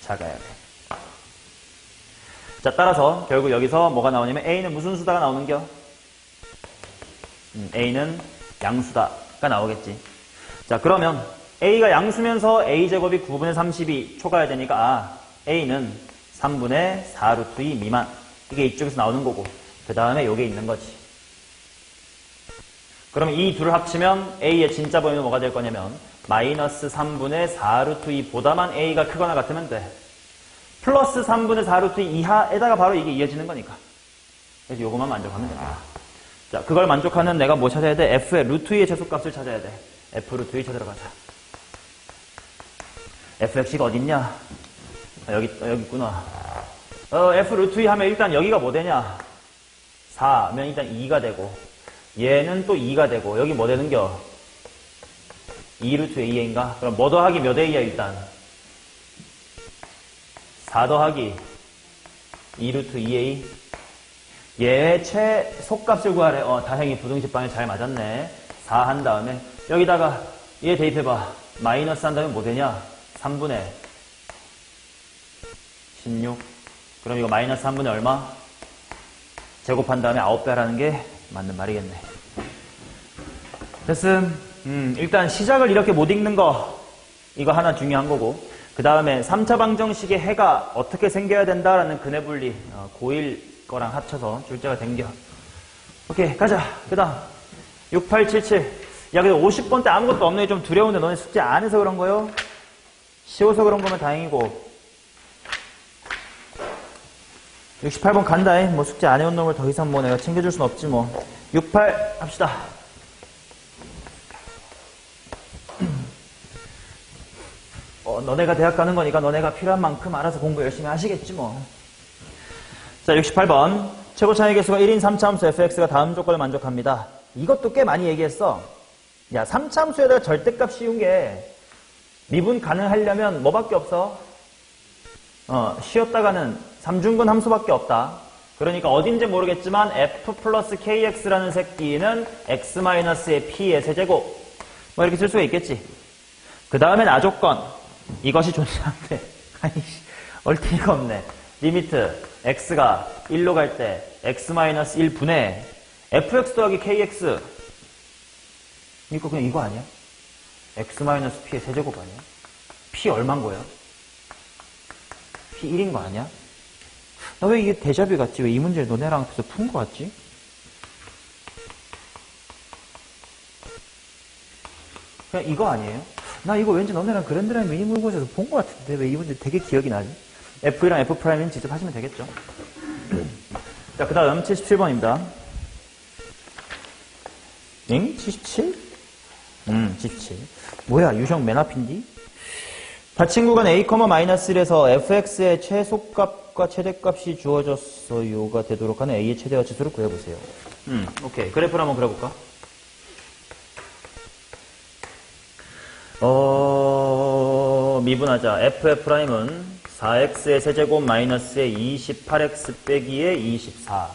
작아야 돼. 자, 따라서 결국 여기서 뭐가 나오냐면 A는 무슨 수다가 나오는겨? A는 양수다가 나오겠지. 자, 그러면 A가 양수면서 A제곱이 9분의 30이 초과해야 되니까 A는 3분의 4 루트 2 미만. 이게 이쪽에서 나오는 거고 그 다음에 요게 있는 거지. 그러면 이 둘을 합치면 A의 진짜 범위는 뭐가 될 거냐면 마이너스 3분의 4 루트 2보다만 A가 크거나 같으면 돼. 플러스 3분의 4 루트 2 이하에다가 바로 이게 이어지는 거니까. 그래서 요거만 만족하면 됩니다. 자, 그걸 만족하는 내가 뭐 찾아야 돼? F의 루트 2의 최소값을 찾아야 돼. F 루트 2 찾으러 가자. fx가 어딨냐? 여기 있구나. F 루트 2 하면 일단 여기가 뭐 되냐? 4면 일단 2가 되고 얘는 또 2가 되고 여기 뭐 되는겨? 2 루트 a인가? 그럼 뭐 더하기 몇 a야 일단? 4 더하기 2 루트 2a. 얘의 최소값을 구하래. 다행히 부등식방에 잘 맞았네. 4 한 다음에 여기다가 얘 대입해봐. 마이너스 한 다음에 뭐 되냐? 3분의 16. 그럼 이거 마이너스 3분의 얼마? 제곱한 다음에 9배 하라는 게 맞는 말이겠네. 됐음. 일단 시작을 이렇게 못 읽는 거 이거 하나 중요한 거고 그 다음에 3차 방정식의 해가 어떻게 생겨야 된다라는 근해분리 고1 거랑 합쳐서 출제가 된겨. 오케이 가자. 그 다음 6877. 야 근데 50번 때 아무것도 없는 게 좀 두려운데 너네 숙제 안 해서 그런 거요? 쉬워서 그런 거면 다행이고 68번 간다. 뭐 숙제 안 해온 놈을 더 이상 뭐 내가 챙겨줄 순 없지 뭐. 68 합시다. 너네가 대학 가는 거니까 너네가 필요한 만큼 알아서 공부 열심히 하시겠지 뭐. 자, 68번. 최고 차이 계수가 1인 3차함수 fx가 다음 조건을 만족합니다. 이것도 꽤 많이 얘기했어. 야, 3차함수에다가 절대값 씌운 게 미분 가능하려면 뭐밖에 없어? 쉬었다가는 3중근 함수밖에 없다. 그러니까 어딘지 모르겠지만 f 플러스 kx라는 새끼는 x-의 p의 세제곱 뭐 이렇게 쓸 수가 있겠지. 그 다음엔 아조건. 이것이 존재한대. 아이씨, 얼티가 없네. 리미트 x가 1로 갈 때 x-1분의 fx 더하기 kx. 이거 그냥 이거 아니야? x-p의 세제곱 아니야? p 얼만 거야? p 1인 거 아니야? 나 왜 이게 데자뷰 같지? 왜 이 문제를 너네랑 앞에서 푼 거 같지? 그냥 이거 아니에요? 나 이거 왠지 너네랑 그랜드라인 미니 물고에서 본 거 같은데 왜 이 문제 되게 기억이 나지? F랑 F'는 직접 하시면 되겠죠. 자, 그 다음 77번입니다. 응? 77? 77. 뭐야, 유형 맨 앞인디? 받침 구간 A,-1에서 fx의 최소값과 최대값이 주어졌어요가 되도록 하는 a의 최대와 최소를 구해보세요. 오케이. 그래프를 한번 그려볼까? 미분하자. f'은 4x의 세제곱 마이너스의 28x 빼기의 24.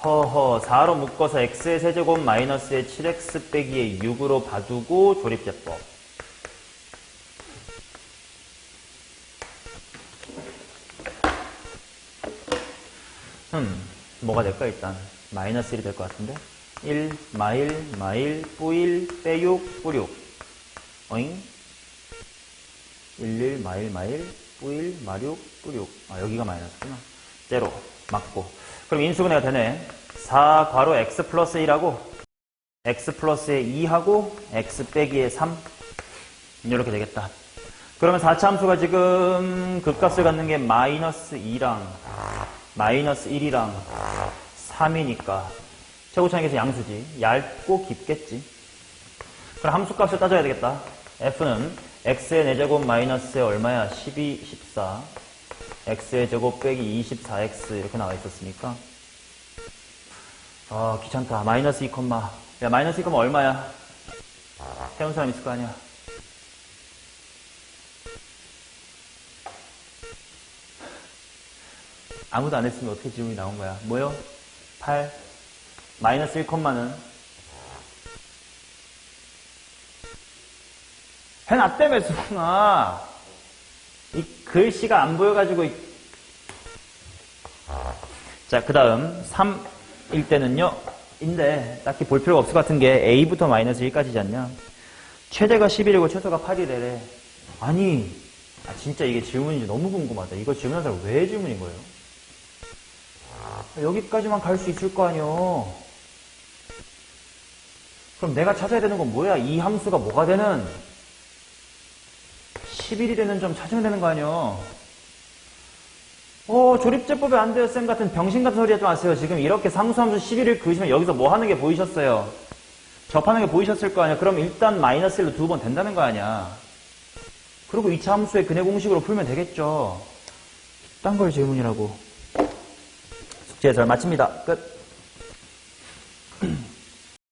허허, 4로 묶어서 x의 세제곱 마이너스의 7x 빼기의 6으로 봐두고 조립제법. 뭐가 될까 일단? 마이너스 1이 될 것 같은데? 1, 마일, 뿌일, 빼6, 뿌6. 어잉? 11, 마일, 뿌일, 마륙, 뿌륙. 아, 여기가 마이너스구나. 제로. 맞고. 그럼 인수분해가 되네. 4 괄호 x 플러스 1하고 x 플러스의 2하고 x 빼기의 3. 이렇게 되겠다. 그러면 4차 함수가 지금 극값을 갖는 게 마이너스 2랑 마이너스 1이랑 3이니까 최고차이계수 양수지. 얇고 깊겠지. 그럼 함수값을 따져야 되겠다. f는 x의 4제곱 마이너스의 얼마야? 12, 14. x의 제곱 빼기 24x 이렇게 나와 있었으니까 귀찮다. 마이너스 2, 야, 마이너스 2, 얼마야? 태운 사람 있을 거 아니야? 아무도 안 했으면 어떻게 질문이 나온 거야? 뭐요? 8. 마이너스 1, 는 해놨다며, 수근아. 이 글씨가 안 보여가지고. 자, 그 다음 3일 때는요. 인데 딱히 볼 필요가 없을 것 같은 게 a부터 마이너스 1까지지 않냐. 최대가 11이고 최소가 8이래래. 아니, 진짜 이게 질문인지 너무 궁금하다. 이거 질문한 사람 왜 질문인 거예요? 여기까지만 갈 수 있을 거 아니요. 그럼 내가 찾아야 되는 건 뭐야? 이 함수가 뭐가 되는? 11이 되는 점 찾으면 되는 거 아니요. 조립제법에 안 돼요, 쌤 같은 병신 같은 소리 하지 마세요. 지금 이렇게 상수함수 11을 그으시면 여기서 뭐 하는 게 보이셨어요? 접하는 게 보이셨을 거 아니야. 그럼 일단 마이너스 1로 2번 된다는 거 아니야. 그리고 2차 함수의 근해 공식으로 풀면 되겠죠. 딴 걸 질문이라고. 숙제 잘 마칩니다. 끝.